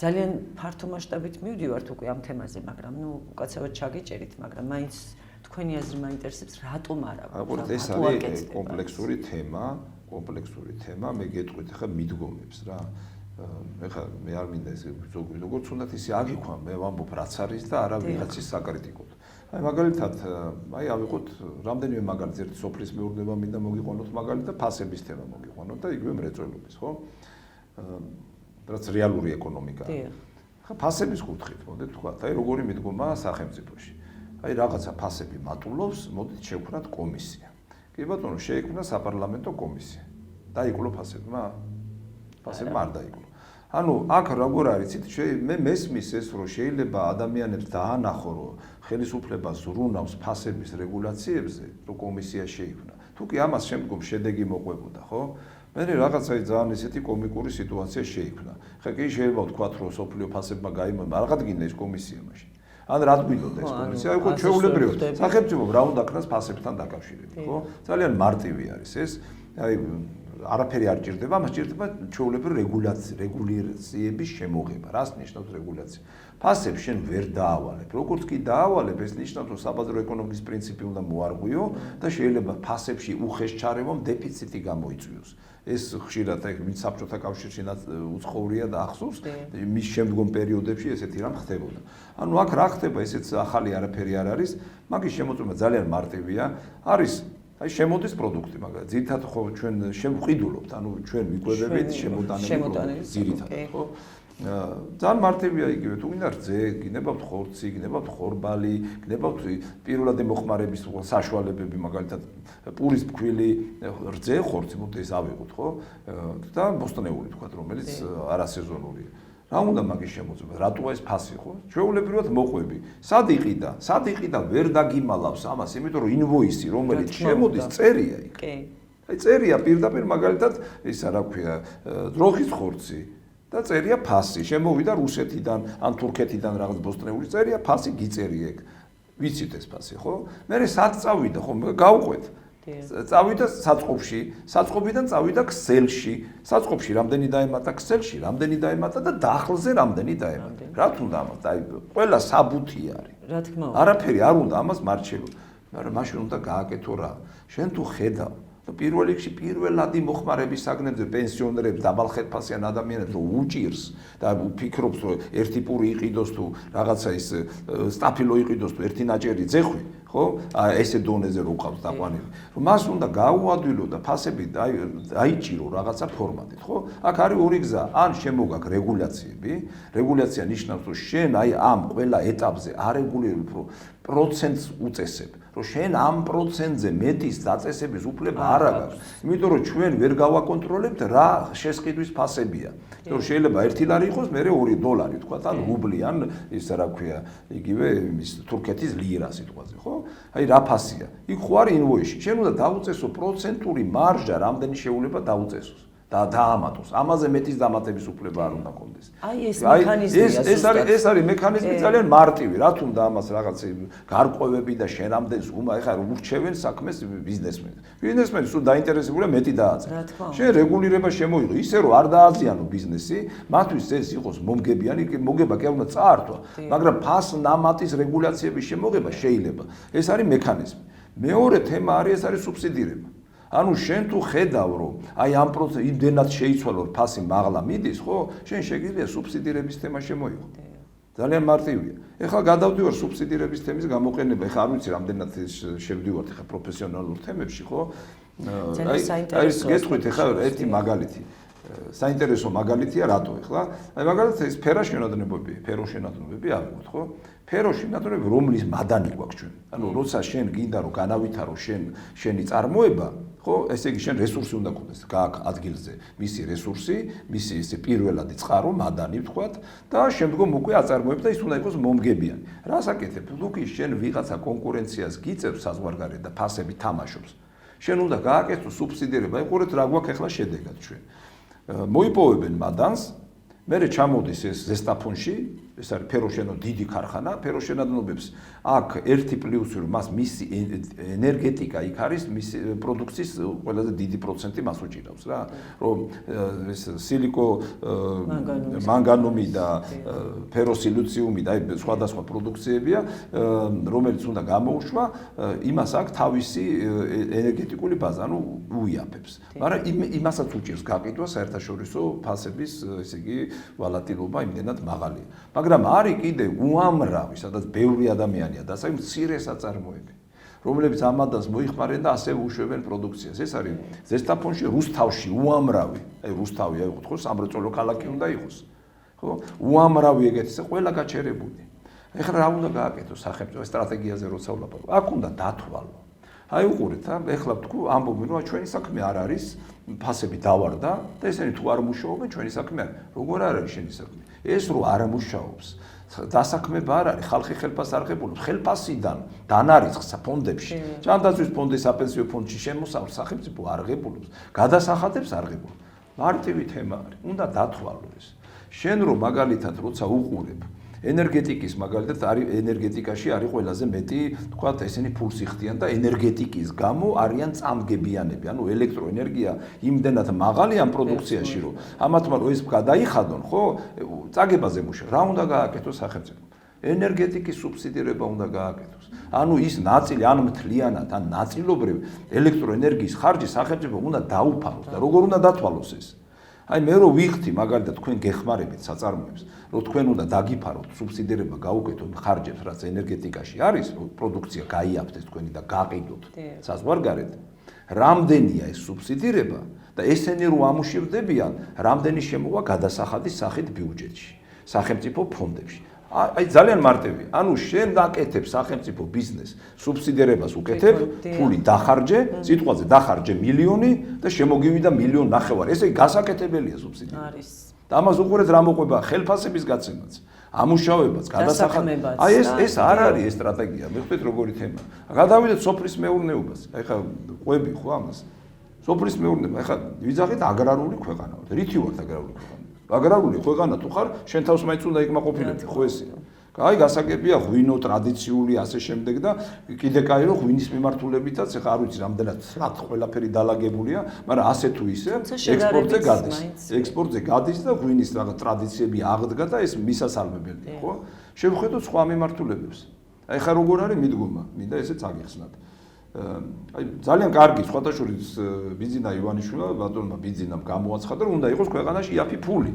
ძალიან ფართო მასშტაბით მივდივართ უკვე ამ თემაზე, მაგრამ უკაცრავად ჩაგეჭერით, მაგრამ მაინც თქვენი აზრი მაინტერესებს, რატომ არა? ეს არის კომპლექსური თემა, მე გეტყვით ახლა მიდგომებს რა. ეხლა მე არ მინდა ეს ზოგი როგორც უნდათ ისე აგიქვან, მე ვამბობ რაც არის და არა ვიღაცის საკრიტიკოთ. აი მაგალითად, აი ავიღოთ რამდენიმე მაგალითს, ერთი სოფლის მეურნეობა მინდა მოგიყვანოთ მაგალითად, ფასების თემა მოგიყვანოთ და იგივე მრეწველობის, ხო? რაც რეალური ეკონომიკაა. ხა ფასების კუთხით, მოდით ვთქვათ, აი როგორი მიდგომაა სახელმწიფოში. აი რაღაცა ფასები მატულობს, მოდით შევქმნათ კომისია. კი ბატონო, შეიქმნა საპარლამენტო კომისია. დაიკლო ფასებმა? ფასებმა არ დაიკლო. ანუ აქ როგორ არის, მე მესმის ეს, რომ შეიძლება ადამიანებს დაანახო, რომ ხელისუფლება ზრუნავს ფასების რეგულაციებზე, რომ კომისია შეიქმნა. თუ კი ამას შემდგომ შედეგი მოყვებოდა, ხო? მე რაღაცა ძალიან ესეთი კომიკური სიტუაცია შეიქმნა. ხა კი შეიძლება ვთქვათ, რომ სოფლიო ფასებმა გაიმომა, არ გადგინა ეს კომისია მაშინ. ან რა გვინდოდა ეს კომისია? აი, ჩვეულებრივად სახელმწიფომ რა უნდა ქნას ფასებთან დაკავშირებით, ხო? ძალიან მარტივი არის ეს. აი, არაფერი არ ჭირდება, მას ჭირდება ჩვეულებრივი რეგულაციების შემოღება. რას ნიშნავს რეგულაცია? ფასებს შენ ვერ დაავალებ. როგორც კი დაავალებ, ეს ნიშნავს, რომ საბაზრო ეკონომიკის პრინციპი უნდა მოარღვიო და შეიძლება ფასებში უხეშ ჩარევამ დეფიციტი გამოიწვიოს. ეს ხშირად ვინც საბჭოთა კავშირში უცხოვრია და ახსოვს, მის შემდგომ პერიოდებში ესეთი რამ ხდებოდა. ანუ აქ რა ხდება, ესეც ახალი არაფერი არ არის, მაგის შემოწმება ძალიან მარტივია. არის აი შემოდის პროდუქტი, მაგალითად, ძირითადად ხო ჩვენ შევყიდულობთ, ანუ ჩვენ ვიკვებებით შემოტანილი პროდუქტი, ძირითადად, ხო? ძალიან მარტივია იგივე, თუ გინდა რძე, გინებავთ ხორცი, გინებავთ ხორბალი, გინებავთ პირველადი მოხმარების საშუალებები, მაგალითად პურის ფქვილი, რძე, ხორცი, მოდი ეს ავიღოთ, ხო? და ბოსტნეული თქვა, რომელიც არასეზონურია. რა უნდა მაგის შემოწმება? რატოა ეს ფასი, ხო? ჩვეულებრივად მოყვები. სად იყიდა, ვერ დაგიმალავს ამას, იმიტომ რომ ინვოისი, რომელიც შემოდის, წერია იქ. კი. აი წერია პირდაპირ მაგალითად ისა რა ქვია, დროხის ხორცი. და წერია ფასი, შემოვიდა რუსეთიდან, ან თურქეთიდან რაღაც ბოსტნეული წერია, ფასი გიწერია ეგ. ვიცით ეს ფასი, ხო? მე სად წავიდა, ხო? გავყვეთ. წავიდა საწყობში, საწყობიდან წავიდა ქსელში. საწყობში რამდენი დაემატა ქსელში, რამდენი დაემატა და დახლზე რამდენი დაემატა. რა თქმა უნდა, აი ყველა საბუთი არის. რა თქმა უნდა. არაფერი არ უნდა ამას მარჩელო. მაგრამ მაშინ უნდა გააკეთო რა. შენ თუ ხედავ პირველ რიგში პირველადი მოხმარების საგნებზე პენსიონერებს დაბალხეთფასიან ადამიანებს რომ უჭირს და ვფიქრობს რომ ერთი პური იყიდოს თუ რაღაცა ის სტაფილო იყიდოს თუ ერთი ნაჭერი ძეხვი ხო ესე დონეზე რო ყავს დაყვანილი რომ მას უნდა გაუადვილო და ფასები დაიჭირო რაღაცა ფორმატით ხო აქ არის ორი გზა ან შემოგაგ რეგულაციები რეგულაცია ნიშნავს რომ შენ აი ამ ყველა ეტაპზე არეგულირებ პროცენტს უწესებ რომ შენ ამ პროცენტზე მეტის დაწესების უფლება არ აქვს იმიტომ რომ ჩვენ ვერ გავაკონტროლებთ რა შესყიდვის ფასებია რომ შეიძლება 1 ლარი იყოს მე $2 თქვა თან რუბლი ან ის რა ქვია იგივე ის თურქეთის ლირა სიტყვაზე ხო აი რა ფასია იქ ხო არის ინვოიში შენ უნდა დაუწესო პროცენტული მარჟა რამდენი შეუძლება დაუწესოს და დაამატოს. ამაზე მეტის დამატების უფლება არ უნდა კონდეს. აი ეს მექანიზმია. ეს არის მექანიზმი ძალიან მარტივი. რა თუნდა ამას რაღაც გარკვევები და შენამდე ზუმა, ეხლა ურჩევენ საქმეს ბიზნესმენს. ბიზნესმენი სულ დაინტერესებულია მეტი დააწეროს. შენ რეგულირება შემოიღო, ისე რომ არ დააზიანო ბიზნესი, მათთვის ეს იყოს მომგებიანი, მოგება კი არ უნდა წაართვა, მაგრამ ფას ნამატის რეგულაციების შემოღება შეიძლება. ეს არის მექანიზმი. მეორე თემა არის ეს არის სუბსიდირება. ანუ შენ თუ ხედავ რომ აი ამ პროცესში იმდენად შეიცვალო რომ ფასი მაღლა მიდის ხო შენ შეგიძლია სუბსიდირების თემა შემოიღო ძალიან მარტივია ეხლა გადავდივარ სუბსიდირების თემის გამოყენება ეხლა არ ვიცი რამდენად შევდივართ ეხლა პროფესიონალურ თემებში ხო აი გეტყვით ეხლა ერთი მაგალითი საინტერესო მაგალითია რატო ეხლა აი მაგალითად ეს ფეროშენადნობები ავიღოთ ხო ფეროშენადნობები რომლის მადანი გვაქვს ჩვენ ანუ როცა შენ გინდა რომ განავითარო შენი წარმოება ხო ესე იგი შენ რესურსი უნდა გქონდეს გააქვს ადგილზე მისი რესურსი მისი ესე პირველადი წყარო მადანი ვთქვათ და შემდგომ უკვე აწარმოებ და ის უნდა იყოს მომგებიანი რას აკეთებ თუ კი შენ ვიღაცა კონკურენციას გიწევს საზღვარგარეთ და ფასები თამაშობს შენ უნდა გააკეთო სუბსიდირება იყურეთ რა გვაქვს ახლა შედეგად ჩვენ მოიპოვებენ მადანს მერე ჩამოდის ეს ზესტაფონში ეს არის ფეროშენო დიდი ქარხანა ფეროშენადნობებს აქ ერთი პლუსი რომ მას მისი ენერგეტიკა იქ არის მისი პროდუქციის ყველაზე დიდი პროცენტი მას უჭირავს რა რომ ეს სილიკო მანგანუმი და ფეროსილიციუმი და აი სხვადასხვა პროდუქციებია რომელიც უნდა გამოუშვა იმას აქვს თავისი ენერგეტიკული ბაზა ანუ უიაფებს მაგრამ იმასაც უჭირს გაყიდვა საერთაშორისო ფასების ესე იგი ვალატილობა იმდენად მაღალია მაგრამ არის კიდე უამრავი, სადაც ბევრი ადამიანია და ასე მცირე საწარმოები, რომლებიც ამადანს მოიხმარენ და ასევე უშვებენ პროდუქციას. ეს არის ზესტაფონში, რუსთავში უამრავი, აი რუსთავი აიღოთ ხო, სამრეწველო ქალაქი უნდა იყოს. ხო? უამრავი ეგეთი, ყველა გაჩერებული. ეხლა რა უნდა გააკეთოს სახელმწიფო სტრატეგიაზე როცა ვლაპარაკობ? აქ უნდა დათვალო. აი უყურეთ, ეხლა თქვი ამბობენ რომ ჩვენი საქმე არ არის, ფასები დავარდა და ესენი თუ არ მუშაობენ, ჩვენი საქმე არ. როგორ არ არის შენი საქმე? ეს რო არ მუშაობს, დასაქმება არ არის, ხალხი ხელფასს არ ღებულობს, ხელფასიდან დანარიცხს ფონდებში. ჯანდაცვის ფონდი, საპენსიო ფონდში შემოსავლს სახელმწიფო არ ღებულობს, გადასახადებს არ ღებულობს. მარტივი თემა არის, უნდა დათვალო ეს. შენ რო მაგალითად როცა უყურებ ენერგეტიკის მაგალითად არის ენერგეტიკაში არის ყველაზე მეტი თქვათ ესენი ფულს იხდიან და ენერგეტიკის გამო არიან წამგებიანები ანუ ელექტროენერგია იმდენად მაღალია ამ პროდუქციაში რომ ამათმა რომ ეს გადაიხადონ ხო წაგებაზე მუშაობ რა უნდა გააკეთოს სახელმწიფო ენერგეტიკის სუბსიდირება უნდა გააკეთოს ანუ ის ნაწილი ან მთლიანად ან ნაწილობრივ ელექტროენერგიის ხარჯი სახელმწიფო უნდა დაუფაროს და როგორ უნდა დათვალოს ეს აი მე რო ვიხდი მაგალითად თქვენ გეხმარებით საწარმოებს რომ თქვენ უნდა დაგიფაროთ სუბსიდირება გაუკეთოთ ხარჯებს რაც ენერგეტიკაში არის პროდუქცია გაიაფთეს თქვენი და გაყიდოთ საზღვარგარეთ რამდენია ეს სუბსიდირება და ესენი რო ამუშავდებიან, რამდენი შემოვა გადასახადის სახით ბიუჯეტში, სახელმწიფო ფონდებში. აი ძალიან მარტივია. ანუ შენ დაკეთებ სახელმწიფო ბიზნეს, სუბსიდირებას უკეთებ, ფული დახარჯე, სიტყვაზე დახარჯე მილიონი და შემოგივიდა 1.5 მილიონი. ესე იგი გასაკეთებელია სუბსიდირება. არის. და ამას უყურეთ რა მოყვება ხელფასების გაცემაც, ამუშავებაც, გადასახადი. აი ეს არ არის ეს სტრატეგია. მივხვდით როგორი თემა. გადავიდეთ სოფლის მეურნეობას. აი ხა ყვები ხო ამას. სოფლის მეურნეობა, აი ხა ვიძახით აგრარული ქვეყანა ვართ. რითი ვართ აგრარული ქვეყანა? აგრარული ქვეყანა თუ ხარ, შენ თავს მაინც უნდა იკმაყოფილებდი, ხო ესეა. აი გასაგებია ღვინო ტრადიციული ასე შემდეგ და კიდე კაი რომ ღვინის მიმართულებითაც ეხა არ ვიცი რამდენად სად ყველაფერი დალაგებულია, მაგრამ ასე თუ ისე ექსპორტზე გადის. ექსპორტზე გადის და ღვინის რაღაც ტრადიციები აღდგა და ეს მისასალმებელია, ხო? შევხედოთ სხვა მიმართულებებს. აი ხა როგორ არის მიდგომა, მინდა ესეც აგიხსნათ. აი ძალიან კარგი სხვადასხვის ბიძინა ივანიშვილმა ბატონმა ბიძინამ გამოაცხადა რომ უნდა იყოს ქვეყანაში იაფი ფული.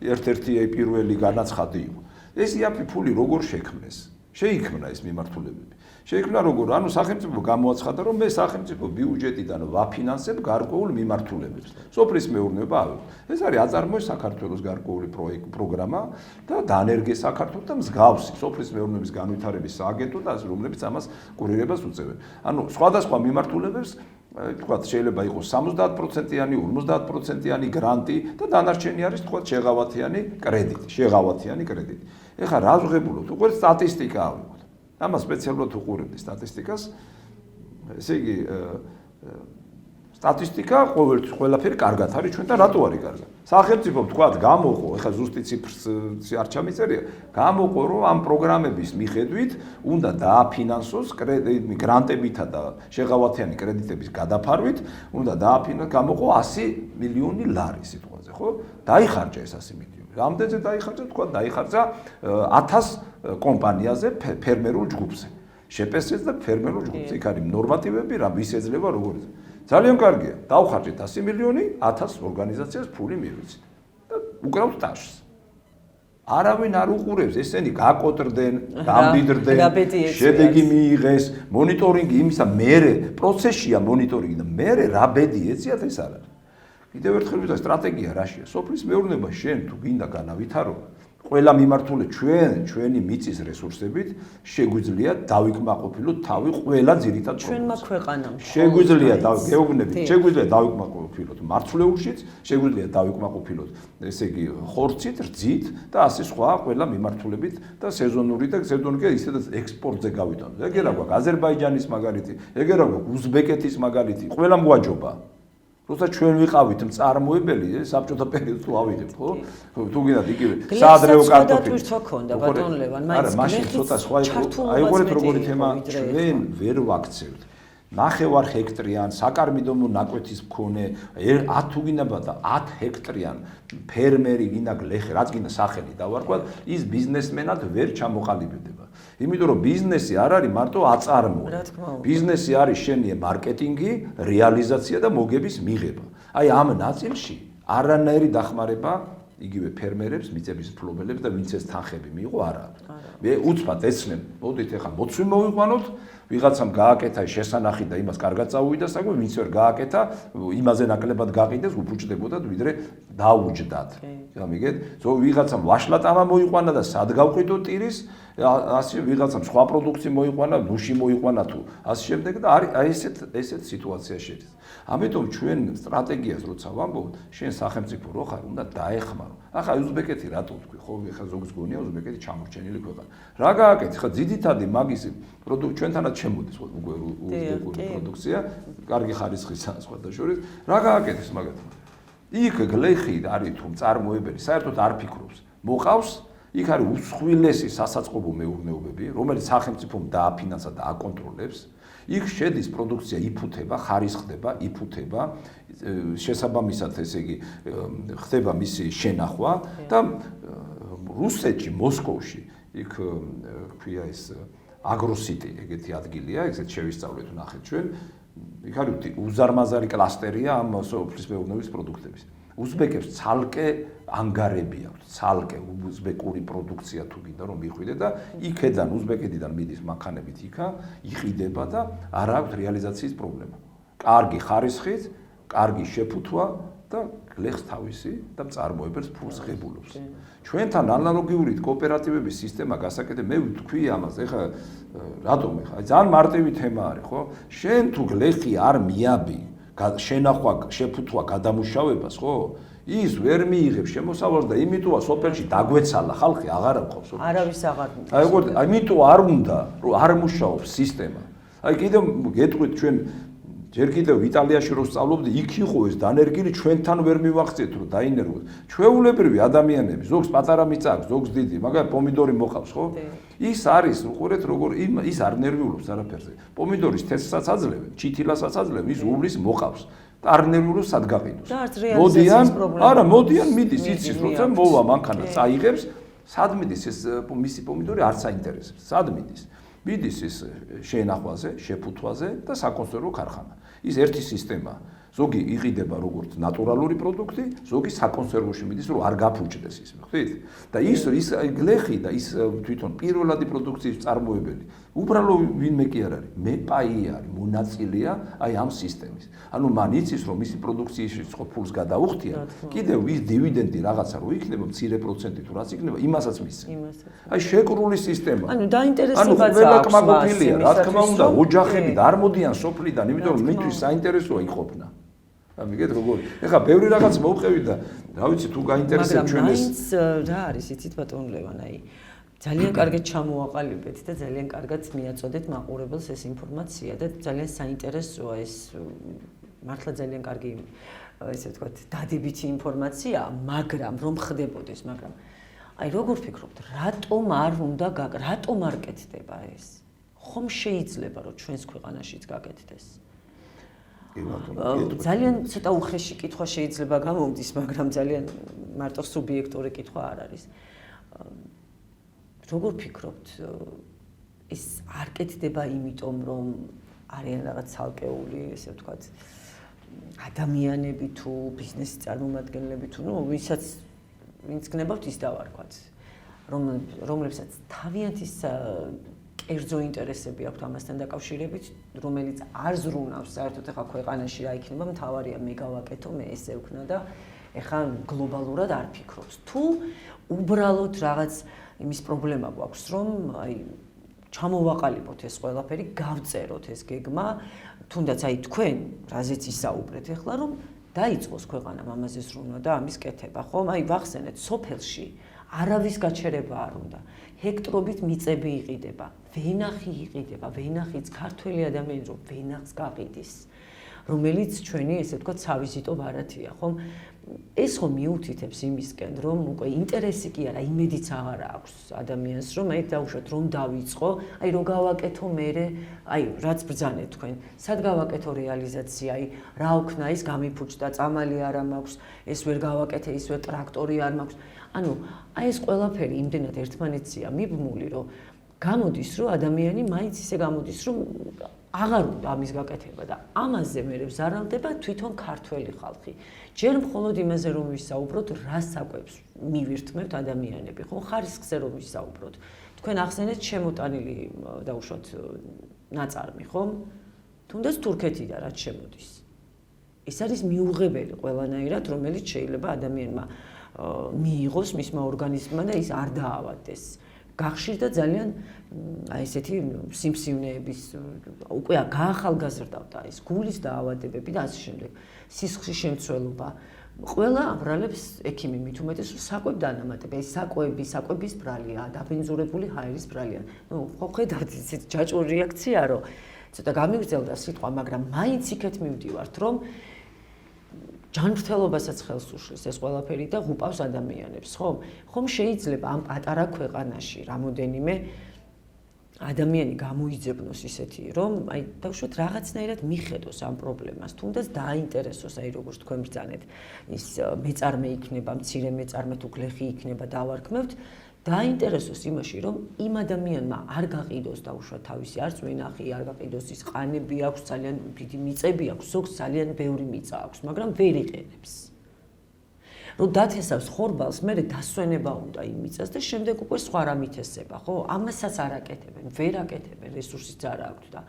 ერთ-ერთი პირველი განაცხადი იყო. ეს იაფი ფული როგორ შექმნეს? შეიქმნა ეს მიმართულებები. შეიქმნა როგორ? ანუ სახელმწიფო გამოაცხადა რომ მე სახელმწიფო ბიუჯეტიდან ვაფინანსებ გარკვეულ მიმართულებებს. სოფლის მეურნეობა ავიღო. ეს არის აწარმოეს საქართველოს გარკვეული პროგრამა და დანერგეს საქართველოს და მსგავსი სოფლის მეურნეობის განვითარების სააგენტო და რომლებიც ამას კურირებას უწევენ. ანუ სხვადასხვა მიმართულებებს თქვათ შეიძლება იყოს 70%-იანი, 50%-იანი გრანტი და დანარჩენი არის თქვათ შეღავათიანი კრედიტი. ეხლა რა ვღებულობთ? უყურეთ სტატისტიკა ავიღოთ. ამას სპეციალურად უყურებდი სტატისტიკას. ესე იგი სტატისტიკა ყველაფერი კარგად არის ჩვენ და რატო არის კარგად? სახელმწიფო თქვათ გამოყო, ეხლა ზუსტი ციფრს არ ჩამიწერია, გამოყო რომ ამ პროგრამების მიხედვით უნდა დააფინანსოს გრანტებითა და შეღავათიანი კრედიტების გადაფარვით, უნდა გამოყო 100 მილიონი ლარი სიტყვაზე, ხო? დაიხარჯა ეს 100 მილიონი. რამდენზე დაიხარჯა? თქვათ დაიხარჯა 1000 კომპანიაზე ფერმერულ ჯგუფზე. შეპესეს და ფერმერულ ჯგუფზე. იქ არის ნორმატივები, რა ვის ეძლევა როგორიც. ძალიან კარგია. დავხარჯეთ 100 მილიონი 1000 ორგანიზაციას ფული მივიცით. და უკრავთ ტაშს. არავინ არ უყურებს, ესენი გაკოტრდნენ, გამდიდრდნენ, შედეგი მიიღეს, მონიტორინგი იმისა, მერე პროცესია მონიტორინგი და მერე რა ბედი ეციათ ეს არ არის. კიდევ ერთხელ ვიტყვი სტრატეგია რაშია? სოფლის მეურნეობა შენ თუ გინდა განავითარო, ყველა მიმართულე ჩვენი მიწის რესურსებით შეგვიძლია დავიკმაყოფილოთ თავი ყველა ძირითად ჩვენმა ქვეყანამ. შეგვიძლია გეუბნებით, შეგვიძლია დავიკმაყოფილოთ მარცვლეულშიც, შეგვიძლია დავიკმაყოფილოთ, ესე იგი, ხორცით, რძით და ასე სხვა ყველა მიმართულებით და სეზონური და სეზონური ისედაც ექსპორტზე გავიტანოთ. ეგ რა გვაქვს აზერბაიჯანის მაგალითი, ეგ რა გვაქვს უზბეკეთის მაგალითი, ყველა მოაჯობა. როცა ჩვენ ვიყავით მწარმოებელი, საბჭოთა პერიოდს თუ ავიღებთ, ხო? თუ გინდათ იგივე საადრეო კარტოფილი. თვითო ქონდა ბატონ ლევან, მაინც მაშინ ცოტა სხვა იყო. აი უყურეთ როგორი თემა, ჩვენ ვერ ვაქცევთ. 9 ჰექტრიან საკარმიდომო ნაკვეთის მქონე 10 თუ გინდა და 10 ჰექტრიან ფერმერი გინდა გლეხი, რაც გინდა სახელი დავარქვათ, ის ბიზნესმენად ვერ ჩამოყალიბდება. იმიტომ რომ ბიზნესი არ არის მარტო აწარმოო. ბიზნესი არის შენი მარკეტინგი, რეალიზაცია და მოგების მიღება. აი ამ ნაწილში არანაირი დახმარება იგივე ფერმერებს, მიწების მფლობელებს და ვინც ეს თანხები მიიღო არა. მე უცბად ეცნებ, მოდით ახლა მოცვი მოვიყვანოთ, ვიღაცამ გააკეთა შესანახი და იმას კარგად წავუვიდა საქმე, ვინც ვერ გააკეთა, იმაზე ნაკლებად გაყიდეს, უფუჭდებოდა ვიდრე დაუჯდათ. გამიგეთ? ვიღაცამ ვაშლატამა მოიყვანა და სად გავყიდო ტირის, ასე ვიღაცამ სხვა პროდუქცია მოიყვანა, ნუში მოიყვანა თუ ასე შემდეგ და არის ესეთ სიტუაცია შედის. ამიტომ ჩვენ სტრატეგიას როცა ვამბობთ, შენ სახელმწიფო რო ხარ, უნდა დაეხმარო. ახლა უზბეკეთი რატო თქვი, ხო, ახლა ზოგს გონია უზბეკეთი ჩამორჩენილი ქვეყანა. რა გააკეთე? ხა ძირითადი მაგის ჩვენთანაც შემოდის უკვე უზბეკური პროდუქცია, კარგი ხარისხისა სხვადასხვა. რა გააკეთეს მაგათი? იქ გლეხი არის თუ მწარმოებელი, საერთოდ არ ფიქრობს. მოყავს იქ არის უცხვილესი სასაწყობო მეურნეობები, რომელიც სახელმწიფომ დააფინანსა და აკონტროლებს. იქ შედის პროდუქცია იფუთება, ხარისხდება, იფუთება, შესაბამისად ესე იგი ხდება მისი შენახვა და რუსეთში, მოსკოვში იქ ქვია ეს აგროსიტი, ეგეთი ადგილია, ეგეც შევისწავლეთ ნახეთ ჩვენ. იქ არის უზარმაზარი კლასტერია ამ სოფლის მეურნეობის პროდუქტების. უზბეკებს ცალკე ანგარები აქვთ, ცალკე უზბეკური პროდუქცია თუ გინდა რომ მიხვიდე და იქედან უზბეკეთიდან მიდის მანქანებით იქა, იყიდება და არ აქვს რეალიზაციის პრობლემა. კარგი ხარისხით, კარგი შეფუთვა და გლეხს თავისი და მწარმოებელს ფულს ღებულობს. ჩვენთან ანალოგიური კოოპერატივების სისტემა გასაკეთე მე ვთქვი ამას. ეხლა რატომ ეხლა ძალიან მარტივი თემა არის, ხო? შენ თუ გლეხი არ მიაბი, შენახვა, შეფუთვა, გადამუშავებას, ხო? ის ვერ მიიღებს შემოსავალს და იმიტომა სოფელში დაგვეცალა ხალხი აღარ ამყავს სოფელში. არავის აღარ მიწევს. აი იმიტომ არ უნდა რომ არ მუშაობს სისტემა. აი კიდევ გეტყვით ჩვენ ჯერ კიდევ იტალიაში რო სწავლობდი, იქ იყო ეს დანერგილი, ჩვენთან ვერ მივახციეთ რომ დაინერგოთ. ჩვეულებრივი ადამიანები, ზოგს პატარა მიწა აქვს, ზოგს დიდი, მაგრამ პომიდორი მოყავს, ხო? ის არის, უყურეთ როგორ ის არ ნერვიულობს არაფერზე. პომიდორის თესლსაც აძლევენ, ჩითილასაც აძლევენ, ის უვლის მოყავს. და არ ნერვიულობს სად გაყიდოს. მოდიან, არა, მოდიან მიდის, იცის როცა მოვა მანქანა წაიღებს, სად მიდის ეს მისი პომიდორი არც აინტერესებს. სად მიდის? მიდის ის შენახვაზე, შეფუთვაზე და საკონსერვო ქარხანა. ის ერთი სისტემაა. ზოგი იყიდება როგორც ნატურალური პროდუქტი, ზოგი საკონსერვოში მიდის, რომ არ გაფუჭდეს ის, ხვდით? და ის გლეხი და ის თვითონ პირველადი პროდუქციის წარმოებელი, უბრალო ვინმე კი არ არის, მეპაი არის, მონაწილეა აი ამ სისტემის. ანუ მან იცის, რომ მისი პროდუქციის ხო ფულს გადაუხდია, კიდევ ის დივიდენდი რაღაცა რო იქნება, მცირე პროცენტი თუ რაც იქნება, იმასაც მისცემ. აი შეკრული სისტემა. ანუ დაინტერესებაც აქვს მაგოფილია, რა თქმა უნდა, ოჯახები და არ მოდიან სოფლიდან, იმიტომ რომ მისთვის საინტერესოა იყოფნა. ამიგეთ როგორი. ეხლა ბევრი რაღაც მოვყევი და რა ვიცი თუ გაინტერესებს ჩვენ ეს. მაგრამ რა არის იცით ბატონ ლევან, აი ძალიან კარგად ჩამოვაყალიბეთ და ძალიან კარგად მიაწოდეთ მაყურებელს ეს ინფორმაცია და ძალიან საინტერესოა ეს მართლა ძალიან კარგი ესე ვთქვათ დადებითი ინფორმაცია, მაგრამ რომ ხდებოდეს, მაგრამ აი როგორ ფიქრობთ, რატომ არ უნდა რატომ არ კეთდება ეს? ხომ შეიძლება რომ ჩვენს ქვეყანაშიც გაკეთდეს? ძალიან ცოტა უხეში კითხვა შეიძლება გამოვიდეს, მაგრამ ძალიან მარტო სუბიექტური კითხვა არ არის. როგორ ფიქრობთ, ეს არ კეთდება იმიტომ, რომ არიან რაღაც ცალკეული, ესე ვთქვათ, ადამიანები თუ ბიზნესის წარმომადგენლები თუ, ნუ ვინც გნებავთ ის დავარქვათ, რომლებსაც თავიანთი კერძო ინტერესები აქვთ ამასთან დაკავშირებით, რომელიც არ ზრუნავს საერთოდ ეხა ქვეყანაში რა იქნება, მთავარია მე გავაკეთო, მე ესე ვქნა და ეხა გლობალურად არ ფიქრობს. თუ უბრალოდ რაღაც იმის პრობლემა გვაქვს, რომ აი ჩამოვაყალიბოთ ეს ყველაფერი, გავწეროთ ეს გეგმა, თუნდაც აი თქვენ რაზეც ისაუბრეთ ეხლა, რომ დაიწყოს ქვეყანამ ამაზე ზრუნვა და ამის კეთება, ხომ? აი ვახსენეთ, სოფელში არავის გაჩერება არ უნდა. ჰექტრობით მიწები იყიდება, ვენახი იყიდება, ვენახიც ქართველი ადამიანი რომ ვენახს გაყიდის, რომელიც ჩვენი ესე ვთქვათ სავიზიტო ბარათია, ხომ? ეს ხომ მიუთითებს იმისკენ, რომ უკვე ინტერესი კი არა, იმედიც აღარ აქვს ადამიანს, რომ აი დაუშვათ რომ დავიწყო, აი რო გავაკეთო მერე, აი რაც ბრძანეთ თქვენ, სად გავაკეთო რეალიზაცია, აი რა ვქნა ის გამიფუჭდა, წამალი არა მაქვს, ეს ვერ გავაკეთე, ის ვერ ტრაქტორი არ მაქვს. ანუ აი ეს ყველაფერი იმდენად ერთმანეთზეა მიბმული, რომ გამოდის, რომ ადამიანი მაინც ისე გამოდის, რომ აღარ უნდა ამის გაკეთება და ამაზე მერე ვზარალდება თვითონ ქართველი ხალხი. ჯერ მხოლოდ იმაზე რომ ვისაუბროთ, რა საკვებს მივირთმევთ ადამიანები, ხო? ხარისხზე რომ ვისაუბროთ. თქვენ ახსენეთ შემოტანილი დაუშვათ ნაწარმი, ხო? თუნდაც თურქეთიდან რაც შემოდის. ეს არის მიუღებელი ყველანაირად, რომელიც შეიძლება ადამიანმა მიიღოს მისმა ორგანიზმმა და ის არ დაავადდეს. გახშირდა ძალიან აი ესეთი სიმსივნეების უკვე გაახალგაზრდავდა ეს გულის დაავადებები და ასე შემდეგ. სისხლის შემცველობა. ყველა აბრალებს ექიმი მით უმეტეს საკვებ დაანამატება. ეს საკვების ბრალია, დაბინძურებული ჰაერის ბრალია. ნუ ხო ხედავთ ისეთ ჯაჭვური რეაქცია, რომ ცოტა გამიგრძელდა სიტყვა, მაგრამ მაინც იქეთ მივდივართ, რომ ჯანმრთელობასაც ხელს უშლის ეს ყველაფერი და ღუპავს ადამიანებს, ხომ? ხომ შეიძლება ამ პატარა ქვეყანაში რამოდენიმე ადამიანი გამოიძებნოს ისეთი, რომ აი დავუშვათ რაღაცნაირად მიხედოს ამ პრობლემას, თუნდაც დააინტერესოს, აი როგორც თქვენ ბრძანეთ, ის მეწარმე იქნება, მცირე მეწარმე თუ გლეხი იქნება, დავარქმევთ, დააინტერესოს იმაში, რომ იმ ადამიანმა არ გაყიდოს დავუშვათ თავისი არც ვენახი, არ გაყიდოს ის ყანები აქვს, ძალიან დიდი მიწები აქვს, ზოგს ძალიან ბევრი მიწა აქვს, მაგრამ ვერ იყენებს. რომ დათესავს ხორბალს, მერე დასვენება უნდა იმ მიწას და შემდეგ უკვე სხვა რამით ესება, ხო? ამასაც არ აკეთებენ, ვერ აკეთებენ, რესურსიც არ აქვთ და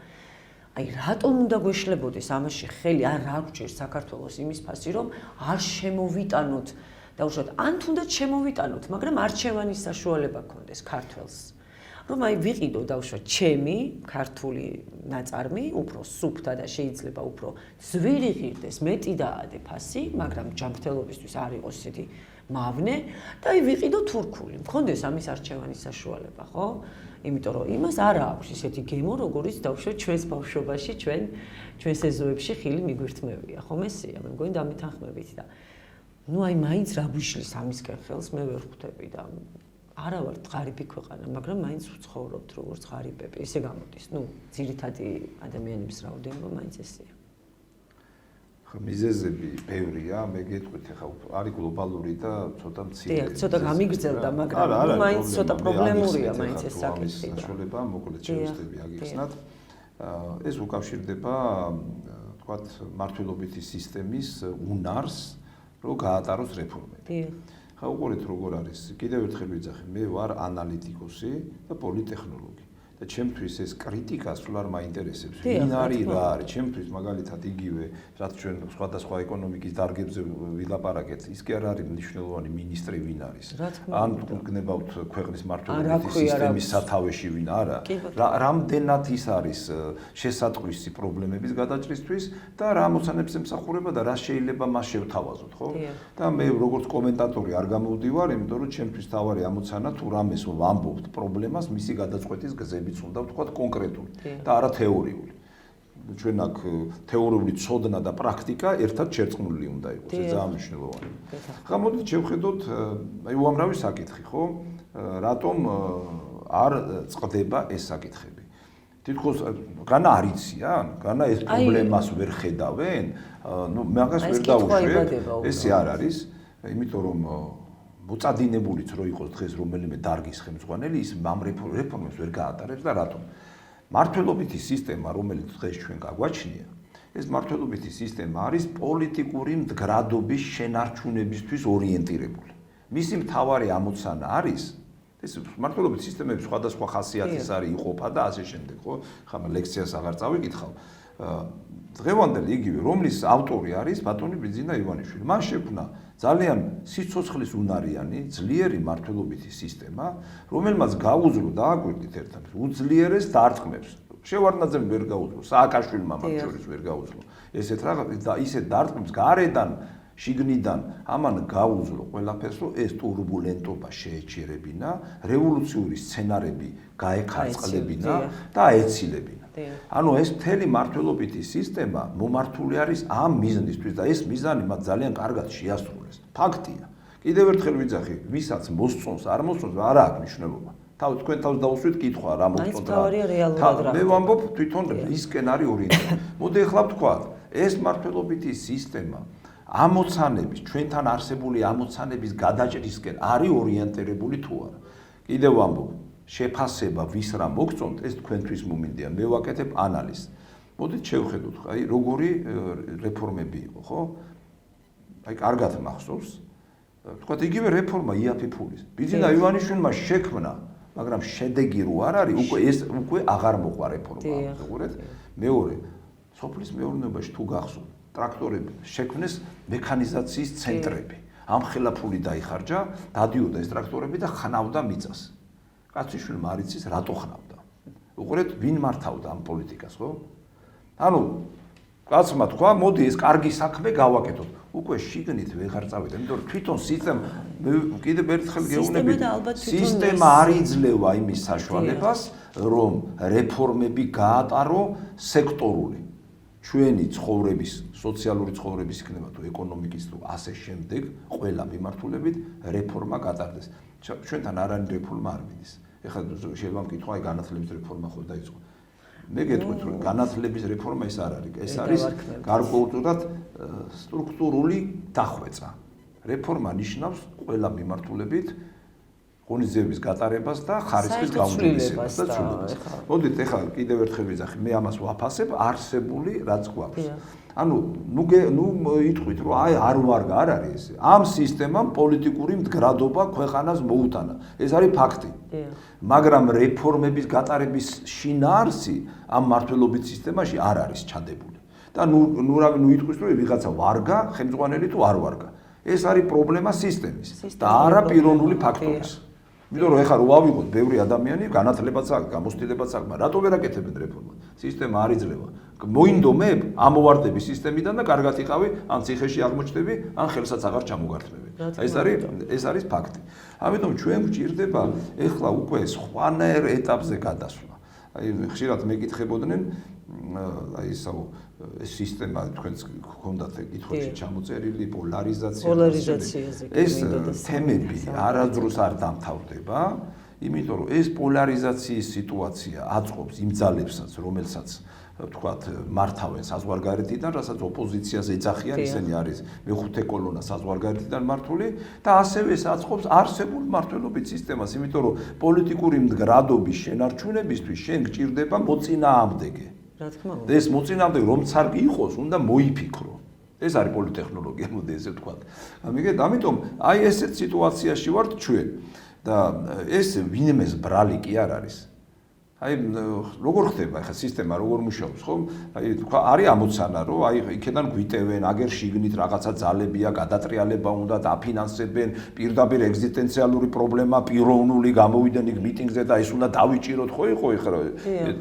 აი რატომ უნდა გვეშლებოდეს ამაში ხელი, არ აქვს საქართველოს იმის ფასი, რომ არ შემოვიტანოთ და უშუალოდ ან თუნდაც შემოვიტანოთ, მაგრამ არჩევანის საშუალება გქონდეს ქართველს. რომ აი ვიყიდო და უშუალოდ ჩემი ქართული ნაწარმი უფრო სუფთა და შეიძლება უფრო ზვირი ღირდეს, მეტი დაადე ფასი, მაგრამ ჯანმრთელობისთვის არ იყოს ისეთი მავნე და აი ვიყიდო თურქული. მქონდეს ამის არჩევანის საშუალება, ხო? იმიტომ რომ იმას არ აქვს ისეთი გემო, როგორიც დავუშვათ ჩვენს ბავშვობაში, ჩვენს ეზოებში ხილი მიგვირთმევია, ხომ ესეა? მე მგონი დამეთანხმებით და ნუ აი მაინც რა გვიშლის ამისკენ ხელს მე ვერ ხვდები და არა ვარ ღარიბი ქვეყანა, მაგრამ მაინც ვცხოვრობთ როგორც ღარიბები. ესე გამოდის, ნუ ძირითადი ადამიანების რაოდენობა მაინც ესეა. ხო, მიზეზები ბევრია, მე გეტყვით, ხა არის გლობალური და ცოტა მცირე. დიახ, ცოტა გამიგრძელდა, მაგრამ ნუ მაინც ცოტა პრობლემურია მაინც ეს საკითხი. საშუალება მოკლედ შევეცდები აგიხსნათ. ეს უკავშირდება, თქვათ, მართლობითი სისტემის უნარს, რომ გაატაროს რეფორმები. დიახ. ხა უყურეთ როგორ არის. კიდევ ერთხელ ვიძახი, მე ვარ ანალიტიკოსი და პოლიტექნოლოგი. და ჩემთვის ეს კრიტიკა სულ არ მაინტერესებს. ვინ არის რა არის? ჩემთვის მაგალითად იგივე, რაც ჩვენ სხვადასხვა ეკონომიკის დარგებზე ვილაპარაკეთ, ის კი არ არის მნიშვნელოვანი მინისტრი ვინ არის. ან გნებავთ ქვეყნის მართლობითი სისტემის სათავეში ვინ არა. რამდენად ის არის შესატყვისი პრობლემების გადაჭრისთვის და რა ამოცანებს ემსახურება და რა შეიძლება მას შევთავაზოთ, ხო? და მე როგორც კომენტატორი არ გამოვდივარ, იმიტომ რომ ჩემთვის თავარი ამოცანა თუ რამეს ვამბობთ პრობლემას, მისი გადაწყვეტის გზებიც უნდა ვთქვათ კონკრეტული და არა თეორიული. ჩვენ აქ თეორიული ცოდნა და პრაქტიკა ერთად შერწყმული უნდა იყოს, ეს ძალიან მნიშვნელოვანია. ხა მოდით შევხედოთ აი უამრავი საკითხი, ხო? რატომ არ წყდება ეს საკითხები? თითქოს განა არ იციან, განა ეს პრობლემას ვერ ხედავენ, ნუ მაგას ვერ დაუშვებ, ესე არ არის, იმიტომ რომ მოწადინებულიც რო იყოს დღეს რომელიმე დარგის ხელმძღვანელი, ის ამ რეფორმებს ვერ გაატარებს და რატომ? მართლობითი სისტემა, რომელიც დღეს ჩვენ გაგვაჩნია, ეს მართლობითი სისტემა არის პოლიტიკური მდგრადობის შენარჩუნებისთვის ორიენტირებული. მისი მთავარი ამოცანა არის ეს მართლობითი სისტემები სხვადასხვა ხასიათის არის, იყოფა და ასე შემდეგ, ხო? ხა ლექციას აღარ წავიკითხავ. დღევანდელი იგივე, რომლის ავტორი არის ბატონი ბიძინა ივანიშვილი. მან შექმნა ძალიან სიცოცხლის უნარიანი, ძლიერი მართლობითი სისტემა, რომელმაც გაუძლო დააკვირდით ერთად უძლიერეს დარტყმებს. შევარდნაძემ ვერ გაუძლო, სააკაშვილმა მათ შორის ვერ გაუძლო. ესეთ რაღაც და ისეთ დარტყმებს გარედან, შიგნიდან ამან გაუძლო ყველაფერს, რომ ეს ტურბულენტობა შეეჩერებინა, რევოლუციური სცენარები გაექარწყლებინა და აეცილებინა. ანუ ეს მთელი მართლობითი სისტემა მომართული არის ამ მიზნისთვის და ეს მიზანი მათ ძალიან კარგად შეასრულეს. ფაქტია. კიდევ ერთხელ ვიძახი, ვისაც მოსწონს, არ მოსწონს, არა აქვს მნიშვნელობა. თქვენ თავს დაუსვით კითხვა რა მოსწონთ რა. მე ვამბობ თვითონ ისკენ არის ორიენტირებული. მოდი ახლა ვთქვა, ეს მართლობითი სისტემა ამოცანების, ჩვენთან არსებული ამოცანების გადაჭრისკენ არის ორიენტირებული თუ არა. კიდევ ვამბობ, შეფასება ვის რა მოგწონთ, ეს თქვენთვის მომინდია. მე ვაკეთებ ანალიზს. მოდით შევხედოთ, აი როგორი რეფორმები იყო, ხო? აი კარგად მახსოვს. თქვათ იგივე რეფორმა იაფიფულის. ბიძინა ივანიშვილმა შექმნა, მაგრამ შედეგი რო არ არის, უკვე აღარ მოყვა რეფორმა. უყურეთ? მეორე, სოფლის მეურნეობაში თუ გახსოვთ, ტრაქტორები შექმნეს მექანიზაციის ცენტრები. ამხელა ფული დაიხარჯა, დადიოდა ეს ტრაქტორები და ხნავდა მიწას. კაციშვილმა არ იცის რატო ხნავდა. უყურეთ, ვინ მართავდა ამ პოლიტიკას, ხო? ანუ კაცმა თქვა, მოდი ეს კარგი საქმე გავაკეთოთ. უკვე შიგნით ვეღარ წავიდა, იმიტომ რომ თვითონ სისტემა კიდევ ერთხელ გეუბნებით, სისტემა არ იძლევა იმის საშუალებას, რომ რეფორმები გაატარო სექტორული. ჩვენი ცხოვრების, სოციალური ცხოვრების იქნება თუ ეკონომიკის თუ ასე შემდეგ, ყველა მიმართულებით რეფორმა გატარდეს. ჩვენთან არანი რეფორმა არ მიდის. ეხლა შეიძლება მკითხვა, აი განათლების რეფორმა ხო დაიწყო. მე გეტყვით, რომ განათლების რეფორმა ეს არ არის. ეს არის გარკვეულწილად სტრუქტურული დახვეწა. რეფორმა ნიშნავს ყველა მიმართულებით ღონისძიების გატარებას და ხარისხის გამოვლენას და ცვლილებას. მოდით ეხლა კიდევ ერთხელ ვიძახი, მე ამას ვაფასებ არსებული რაც გვაქვს. ანუ ნუ იტყვით რომ აი არ ვარგა არ არის ეს. ამ სისტემამ პოლიტიკური მდგრადობა ქვეყანას მოუტანა. ეს არის ფაქტი. მაგრამ რეფორმების გატარების შინაარსი ამ მართლობითი სისტემაში არ არის ჩადებული. და ნუ იტყვის რომ ვიღაცა ვარგა, ხელმძღვანელი თუ არ ვარგა. ეს არის პრობლემა სისტემის და არა პიროვნული ფაქტორის. იმიტომ რომ ეხლა რო ავიღოთ ბევრი ადამიანი განათლებაც აქვს, გამოცდილებაც აქვს, მაგრამ რატო ვერ აკეთებენ რეფორმას? სისტემა არ იძლევა. მოინდომებ ამოვარდები სისტემიდან და კარგად იყავი, ან ციხეში აღმოჩნდები, ან ხელსაც აღარ ჩამოგართმევი. ეს არის ფაქტი. ამიტომ ჩვენ გვჭირდება ეხლა უკვე სხვანაირ ეტაპზე გადასვლა. აი ხშირად მეკითხებოდნენ აი ესაო სისტემა თქვენს გქონდათ კითხვებში ჩამოწერილი პოლარიზაციაზე ეს თემები არასდროს არ დამთავრდება, იმიტომ რომ ეს პოლარიზაციის სიტუაცია აწყობს იმ ძალებსაც, რომელსაც თქვათ მართავენ საზღვარგარეთიდან, რასაც ოპოზიციას ეძახიან, ისინი არის მეხუთე კოლონა საზღვარგარეთიდან მართული და ასევე ეს აწყობს არსებულ მართლობით სისტემას, იმიტომ რომ პოლიტიკური მდგრადობის შენარჩუნებისთვის შენ გჭირდება მოწინააღმდეგე. რა თქმა უნდა. ეს მოწინააღმდეგე რომც არ იყოს, უნდა მოიფიქრო. ეს არის პოლიტექნოლოგია, მოდი ესე ვთქვათ. ამიგეთ, ამიტომ აი ესეთ სიტუაციაში ვართ ჩვენ და ეს ვინმეს ბრალი კი არ არის. აი როგორ ხდება ახლა სისტემა როგორ მუშაობს ხო? აი თქვა არის ამოცანა რომ აი იქიდან გვიტევენ, აგერ შიგნით რაღაცა ძალებია, გადატრიალება უნდა დაფინანსებენ, პირდაპირ ეგზისტენციალური პრობლემა პიროვნული გამოვიდნენ იქ მიტინგზე და ეს უნდა დავიჭიროთ ხო იყო ეხლა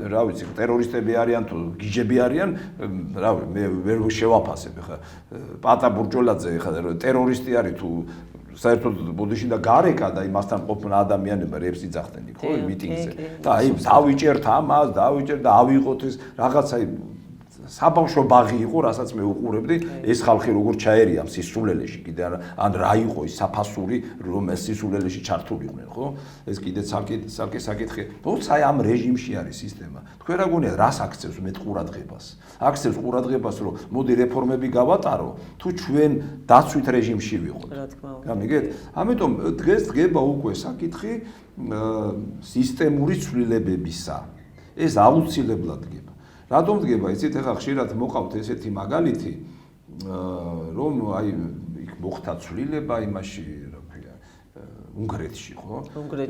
რა ვიცი ტერორისტები არიან თუ გიჟები არიან, რა მე ვერ შევაფასებ ეხლა პატა ბურჯოლაძე ეხლა ტერორისტი არის თუ საერთოდ ბოდიში და გარეკა და იმასთან ყოფნა ადამიანებმა რეპს იძახდნენ იქ ხო მიტინგზე და აი დავიჭერთ ამას დავიჭერ და ავიღოთ ეს რაღაცა საბავშვო ბაღი იყო რასაც მე უყურებდი ეს ხალხი როგორ ჩაერია სისულელეში კიდე ან რა იყო ის საფასური რომ ეს სისულელეში ჩართულიყვნენ ხო ეს კიდე ცალკე საკითხი თორსა აი ამ რეჟიმში არის სისტემა თქვენ რა გონიათ რას აქცევს მე ყურადღებას აქცევს ყურადღებას რომ მოდი რეფორმები გავატარო თუ ჩვენ დაცვით რეჟიმში ვიყოთ რა თქმა უნდა გამიგეთ ამიტომ დღეს დგება უკვე საკითხი სისტემური ცვლილებებისა ეს აუცილებლად დგება რატომ დგება იცით ახლა ხშირად მოყავთ ესეთი მაგალითი რომ აი იქ მოხდა ცვლილება იმაში რა ქვია უნგრეთში ხო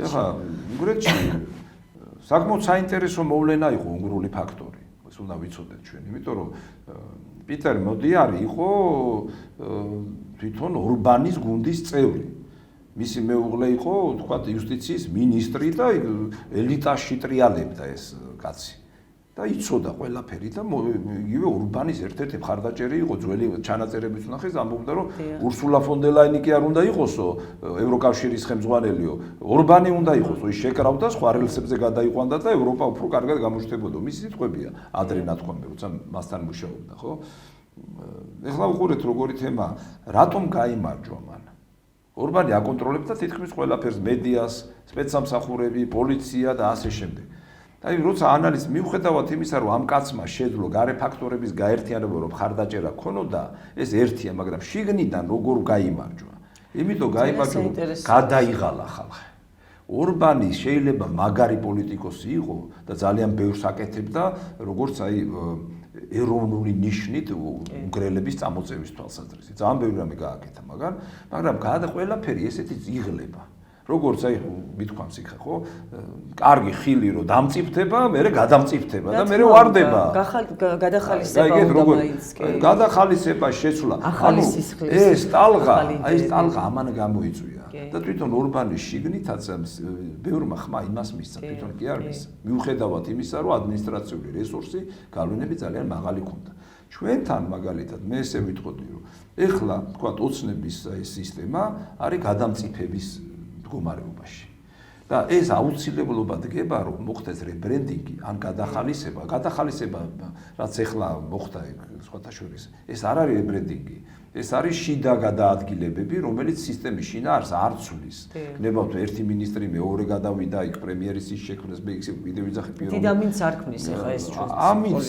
ახლა უნგრეთში საკმაოდ საინტერესო მოვლენა იყო უნგრული ფაქტორი ეს უნდა ვიცოდეთ ჩვენ იმიტომ რომ პიტერ მოდიარი იყო თვითონ ორბანის გუნდის წევრი მისი მეუღლე იყო თქვათ იუსტიციის მინისტრი და ელიტაში ტრიალებდა ეს კაცი და იცოდა ყველაფერი და იგივე ორბანის ერთ-ერთი მხარდაჭერი იყო ძველი ჩანაწერების ნახეს ამბობდა რომ ურსულა ფონ დერ ლაინი კი არ უნდა იყოსო ევროკავშირის ხელმძღვანელიო ორბანი უნდა იყოსო ის შეკრავდა სხვა რელსებზე გადაიყვანდა და ევროპა უფრო კარგად გამოჩნდებოდა მისი სიტყვებია ადრე ნათქვამი როცა მასთან მუშაობდა ხო ეხლა უყურეთ როგორი თემა რატომ გაიმარჯვა მან ორბანი აკონტროლებდა თითქმის ყველაფერს მედიას სპეცსამსახურები პოლიცია და ასე შემდეგ აი როცა ანალიზი მიუხედავად იმისა რომ ამ კაცმა შეძლო გარე ფაქტორების გაერთიანება რომ ხარდაჭერა ქონოდა ეს ერთია მაგრამ შიგნიდან როგორ გაიმარჯვა იმიტომ გაიმარჯვა გადაიღალა ხალხი ორბანი შეიძლება მაგარი პოლიტიკოსი იყო და ძალიან ბევრს აკეთებდა როგორც აი ეროვნული ნიშნით უნგრელების წამოწევის თვალსაზრისით ძალიან ბევრი რამე გააკეთა მაგრამ ყველაფერი ესეთი იღლება როგორც აი მithქვამს იქ ხო კარგი ხილი რომ დამწიფდება მე გადამწიფდება და მე ვარდება გადახალისება უნდა მაინც კი გადახალისება შეცვლა ახალი სისხლის ეს ტალღა აი ეს ტალღა ამან გამოიწვია და თვითონ ორბანის შიგნითაც ბევრმა ხმა იმას მისცა თვითონ კი არ მისცა მიუხედავად იმისა რომ ადმინისტრაციული რესურსი გავლენები ძალიან მაღალი ქონდა ჩვენთან მაგალითად მე ესე ვიტყოდი რომ ეხლა თქვა ოცნების ეს სისტემა არის გადამწიფების მდგომარეობაში და ეს აუცილებლობა დგება რომ მოხდეს რებრენდინგი ან გადახალისება რაც ეხლა მოხდა სხვათა შორის ეს არ არის რებრენდინგი ეს არის შიდა გადაადგილებები, რომელიც სისტემის შინაარს არ ცვლის. გნებავთ ერთი მინისტრი მეორე გადავიდა იქ პრემიერის ის შექმნეს მე იქ ვიდეო ვიძახი პირველ. დიდამინც არ ქმნის ახლა ეს ჩვენ ამის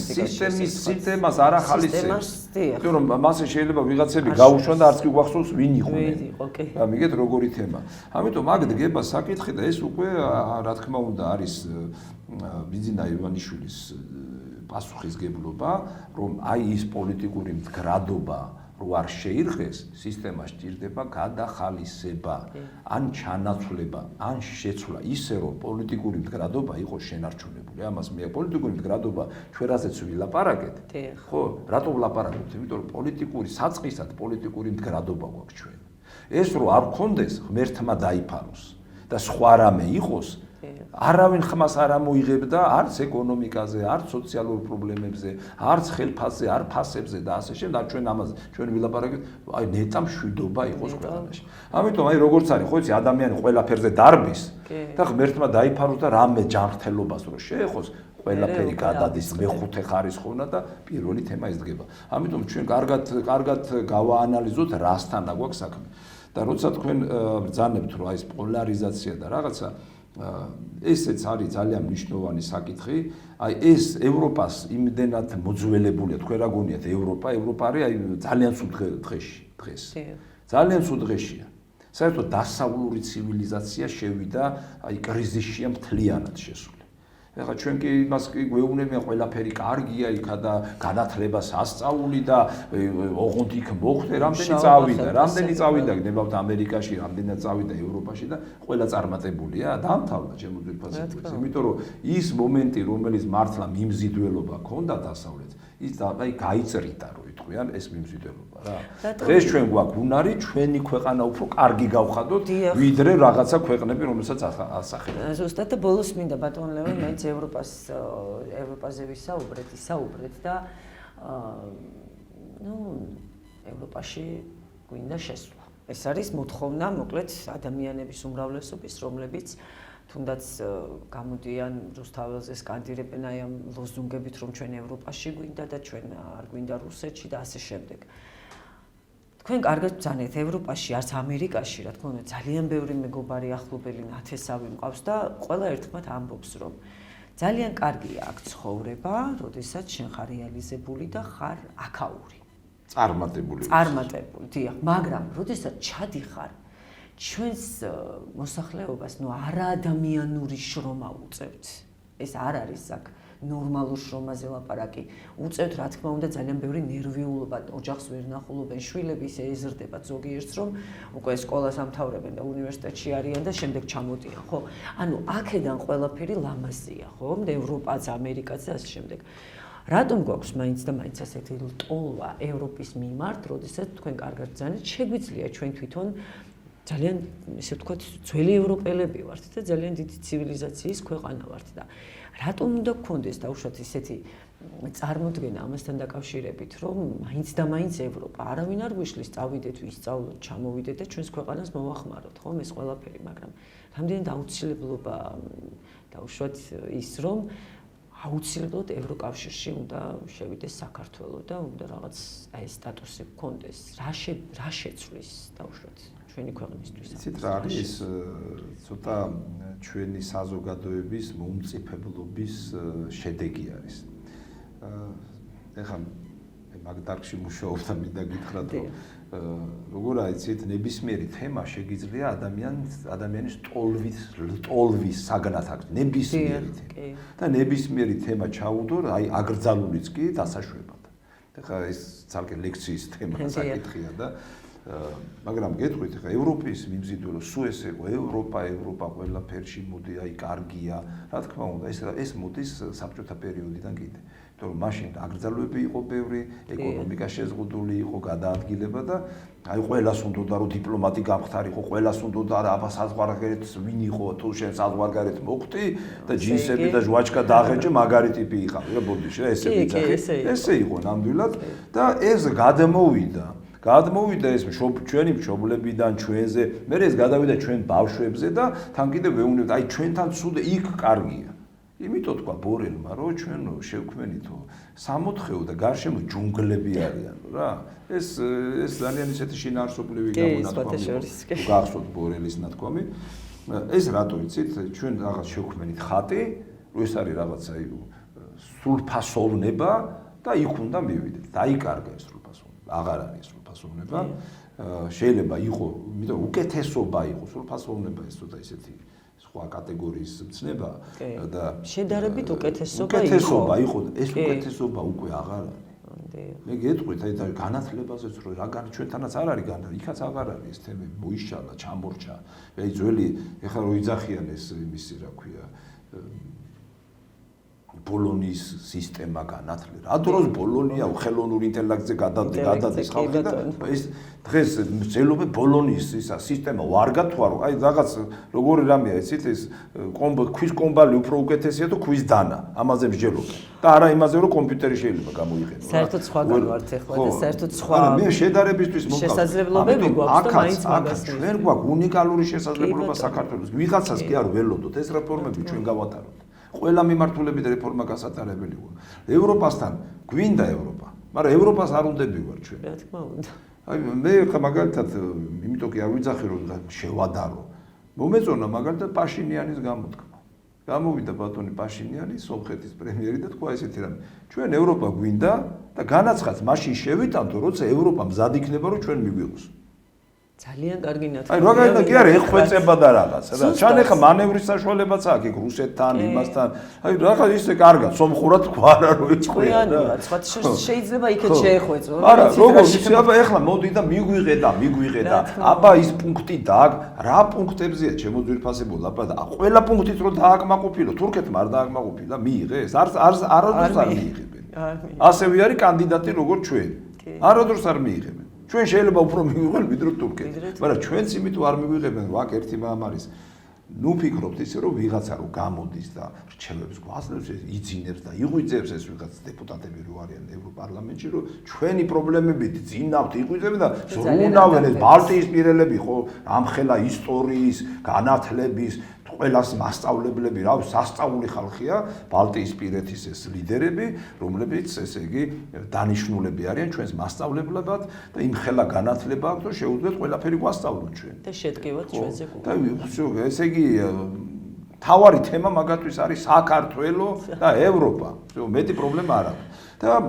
სისტემას არ ახალისებს. იმიტომ რომ მასე შეიძლება ვიღაცები გაუშვან და არც კი გვახსოვს ვინ იყვნენ. გამიგეთ როგორი თემა. ამიტომ აქ დგება საკითხი და ეს უკვე რა თქმა უნდა არის ბიძინა ივანიშვილის პასუხისგებლობა, რომ აი ის პოლიტიკური მდგრადობა რო არ შეირხეს, სისტემა სჭირდება გადახალისება, ან ჩანაცვლება, ან შეცვლა, ისე რომ პოლიტიკური მდგრადობა იყოს შენარჩუნებული. ამას მე პოლიტიკური მდგრადობა ჩვენ რასაც ვილაპარაკეთ, ხო, რატო ვლაპარაკობთ? იმიტომ რომ პოლიტიკური საწყისად პოლიტიკური მდგრადობა გვაქვს ჩვენ. ეს რო არ გქონდეს, ღმერთმა დაიფაროს და სხვა რამე იყოს, არავინ ხმას არ ამოიღებდა არც ეკონომიკაზე, არც სოციალურ პრობლემებზე, არც ხელფასზე, არ ფასებზე და ასე შემდეგ. ჩვენ ამას ჩვენ ვილაპარაკეთ, აი ნეტა მშვიდობა იყოს ქვეყანაში. ამიტომ აი როგორც არის, ხო იცი, ადამიანი ყველაფერზე დარბის და ღმერთმა დაიფაროს და რამე ჯანმრთელობას რო შეეხოს, ყველაფერი გადადის მეხუთე ხარისხოვნა და პირველი თემა ის დგება. ამიტომ ჩვენ კარგად გავაანალიზოთ რასთან აგვაქვს საქმე. და როცა თქვენ ბრძანებთ, რომ აი ეს პოლარიზაცია და რაღაცა ესეც არის ძალიან მნიშვნელოვანი საკითხი. აი ეს ევროპას იმდენად მოძველებულია, თქვენ რა გონიათ ევროპა არის აი ძალიან სულ დღეს. ძალიან სულ დღეშია. საერთოდ დასავლური ცივილიზაცია შევიდა აი კრიზისშია მთლიანად შესული. ეხლა ჩვენ კი იმას კი გვეუბნებიან ყველაფერი კარგია იქა და განათლება სასწაული და ოღონდ იქ მოხდე, რამდენი წავიდა გნებავთ ამერიკაში, რამდენად წავიდა ევროპაში და ყველა წარმატებულია, დაამთავრა ჩემო ძვირფასებულს. იმიტომ რომ ის მომენტი, რომელიც მართლა მიმზიდველობა ქონდა დასავლეთს, ის აი გაიწრიდა რო იტყვიან ეს მიმზიდველობა რა. დღეს ჩვენ გვაქვს უნარი, ჩვენი ქვეყანა უფრო კარგი გავხადოთ, ვიდრე რაღაცა ქვეყნები, რომელსაც ასახებენ. ზუსტად და ბოლოს მინდა ბატონ ლევან მაინც ევროპაზე ვისაუბრეთ და ევროპაში გვინდა შესვლა. ეს არის მოთხოვნა მოკლედ ადამიანების უმრავლესობის, რომლებიც თუნდაც გამოდიან რუსთაველზე სკანდირებენ აი ამ ლოზუნგებით, რომ ჩვენ ევროპაში გვინდა და ჩვენ არ გვინდა რუსეთში და ასე შემდეგ. თქვენ კარგად ბრძანეთ ევროპაში, არც ამერიკაში, რა თქმა უნდა, ძალიან ბევრი მეგობარი ახლობელი ნათესავი მყავს და ყველა ერთხმად ამბობს, რომ ძალიან კარგია აქ ცხოვრება, როდესაც შენ ხარ რეალიზებული და ხარ აქაური. წარმატებული, დიახ, მაგრამ როდესაც ჩადიხარ ჩვენს მოსახლეობას არაადამიანური შრომა უწევთ. ეს არ არის აქ ნორმალურ შრომაზე ლაპარაკი. უწევთ, რა თქმა უნდა, ძალიან ბევრი ნერვიულობა, ოჯახს ვერ ნახულობენ, შვილები ისე ეზრდება ზოგიერთს, რომ უკვე სკოლას ამთავრებენ და უნივერსიტეტში არიან და შემდეგ ჩამოდიან, ხო? ანუ აქედან ყველაფერი ლამაზია, ხო? ევროპაც, ამერიკაც და ასე შემდეგ. რატომ გვაქვს მაინც და მაინც ასეთი ლტოლვა ევროპის მიმართ, როდესაც თქვენ კარგად ბრძანეთ, შეგვიძლია ჩვენ თვითონ ძალიან ისე ვთქვათ, ძველი ევროპელები ვართ და ძალიან დიდი ცივილიზაციის ქვეყანა ვართ და რატომ უნდა გქონდეს დაუშვათ ისეთი წარმოდგენა ამასთან დაკავშირებით, რომ მაინც და მაინც ევროპა, არავინ არ გვიშლის წავიდეთ, ვისწავლოთ, ჩამოვიდეთ და ჩვენს ქვეყანას მოვახმაროთ, ხომ ეს ყველაფერი, მაგრამ რამდენად აუცილებლობა დაუშვათ ის, რომ აუცილებლად ევროკავშირში უნდა შევიდეს საქართველო და უნდა რაღაც აი სტატუსი გქონდეს. რა შეცვლის დაუშვათ ჩვენი ქვეყნისთვის. იცით რა არის ცოტა ჩვენი საზოგადოების მომწიფებლობის შედეგი არის. ეხლა მაგ დარგში მუშაობ და მინდა გითხრათ რომ როგორ აიცით ნებისმიერი თემა შეგიძლია ადამიანის ტოლვის საგნად აქვს ნებისმიერი თემა და ნებისმიერი თემა ჩაუდო აი აგრძალულიც კი დასაშვებად. ეხლა ეს ძალკე ლექციის თემა საკითხია და მაგრამ გეტყვით ხა ევროპის მიმზიდველო სულ ესე იყო ევროპა ყველაფერში მოდი აი კარგია რა თქმა უნდა ეს მოდის საბჭოთა პერიოდიდან კიდე იმიტომ რომ მაშინ აგრძალვები იყო ბევრი ეკონომიკა შეზღუდული იყო გადაადგილება და აი ყველას უნდოდა რომ დიპლომატი გამხდარიყო ყველას უნდოდა რა საზღვარგარეთ ვინ იყო თუ შენ საზღვარგარეთ მოხდი და ჯინსები და ჟვაჩკა დაღეჭე მაგარი ტიპი იყავი რა ბოდიში რა ესე იყო ნამდვილად და ეს გადმოვიდა ეს ჩვენი მშობლებიდან ჩვენზე, მე ეს გადავიდა ჩვენ ბავშვებზე და თან კიდე ვეუბნებთ, აი ჩვენთან ცუდ იქ კარგია. იმიტომ თქვა ბორელმა, რომ ჩვენ შევქმნითო 64 და გარშემო ჯუნგლები არიან რა. ეს ძალიან ისეთი შინაარსობრივი გამონათქვამი. გახსოვთ ბორელის ნათქვამი. ეს რატო იცით? ჩვენ რაღაც შევქმნით ხატი, რომ ეს არის რაღაცა სრულფასოვნება და იქ უნდა მივიდეთ. დაიკარგა ეს სრულფასოვნება. აღარ არის სრულფასოვნება. შეიძლება იყო, იმიტომ უკეთესობა იყო, სრულფასოვნება ეს ცოტა ისეთი სხვა კატეგორიის მცნება და შედარებით უკეთესობა იყო, ეს უკეთესობა უკვე აღარ არის. მე გეტყვით, აი და განათლებაზეც რომ რა ჩვენთანაც არ არის განა, იქაც აღარ არის ეს თემები, მოიშალა, ჩამორჩა. აი ძველი ეხლა რო იძახიან ეს იმისი რა ქვია ბოლონიის სისტემა განათლება. რა დროს ბოლონია ხელოვნურ ინტელექტზე გადადის ხალხი და ეს დღეს ძელობე ბოლონიის ისა სისტემა ვარგა თუ არა. აი რაღაც როგორი რამეა იცით ეს ქვის კომბალი უფრო უკეთესია თუ ქვის დანა. ამაზე მსჯელობენ. და არა იმაზე რომ კომპიუტერი შეიძლება გამოიყენო. საერთოდ სხვაგან ვართ ახლა და საერთოდ სხვა. არა მე შედარებისთვის მომყავს. შესაძლებლობები გვაქვს და მაინც მაგას ჩვენ გვაქვს უნიკალური შესაძლებლობა საქართველოს. ვიღაცას კი არ ველოდოთ ეს რეფორმები ჩვენ გავატაროთ. ყველა მიმართულებით რეფორმა გასატარებელი ვარ. ევროპასთან გვინდა ევროპა, მაგრამ ევროპას არ უნდები ვარ ჩვენ. რა თქმა უნდა. აი მე ხა მაგალითად იმიტომ კი არ ვიძახი რომ შევადარო. მომეწონა მაგალითად პაშინიანის გამოთქმა. გამოვიდა ბატონი პაშინიანი, სომხეთის პრემიერი და თქვა ესეთი რამე. ჩვენ ევროპა გვინდა და განაცხადს მაშინ შევიტანთო, როცა ევროპა მზად იქნება რომ ჩვენ მიგვიღოს. ძალიან კარგი ნათქვამია. აი მაგალითად კი არა ეხხვეწება და რაღაც რა. ჩან ეხა მანევრის საშუალებაც აქვს იქ რუსეთთან, იმასთან. აი რაღაც ისე კარგად სომხურად თქვა რა რომ ჭკვიანია, სხვა შეიძლება იქეთ შეეხვეწო. არა, როგორ იცი აბა ეხლა მოდი და მიგვიღე და აბა ის პუნქტი დააკ, რა პუნქტებზეა ჩემო ძვირფასებო ლაპარაკი. ყველა პუნქტით რო დააკმაყოფილო, თურქეთმა არ დააკმაყოფილა, მიიღეს? არასდროს არ მიიღებენ. ასევე არის კანდიდატი როგორც ჩვენ. არასდროს არ მიიღებენ. ჩვენ შეიძლება უფრო მივიღებთ ვიდრე თურქეთი, მაგრამ ჩვენც იმიტომ არ მივიღებენ, ვაკ ერთი მამ არის. ნუ ფიქრობთ ისე რომ ვიღაცა რო გამოდის და რჩევებს გვაძლევს, იძინებს და იღვიძებს ეს ვიღაც დეპუტატები რო არიან ევროპარლამენტში, რომ ჩვენი პრობლემებით ძინავთ, იღვიძებენ და ზრუნავენ ეს ბალტიისპირელები ხო, ამხელა ისტორიის, განათლების ყველას მასწავლებლები, რა ვიცი, სასწაული ხალხია, ბალტიისპირეთის ეს ლიდერები, რომლებიც ესე იგი დანიშნულები არიან ჩვენს მასწავლებლებად და იმ ხელა განათლება აქვს, რომ შეუძლიათ ყველაფერი გვასწავლონ ჩვენ. და შედგებათ ჩვენზე კულტურა. და ესე იგი თავარი თემა მაგათთვის არის საქართველო და ევროპა. მეტი პრობლემა არ აქვს. და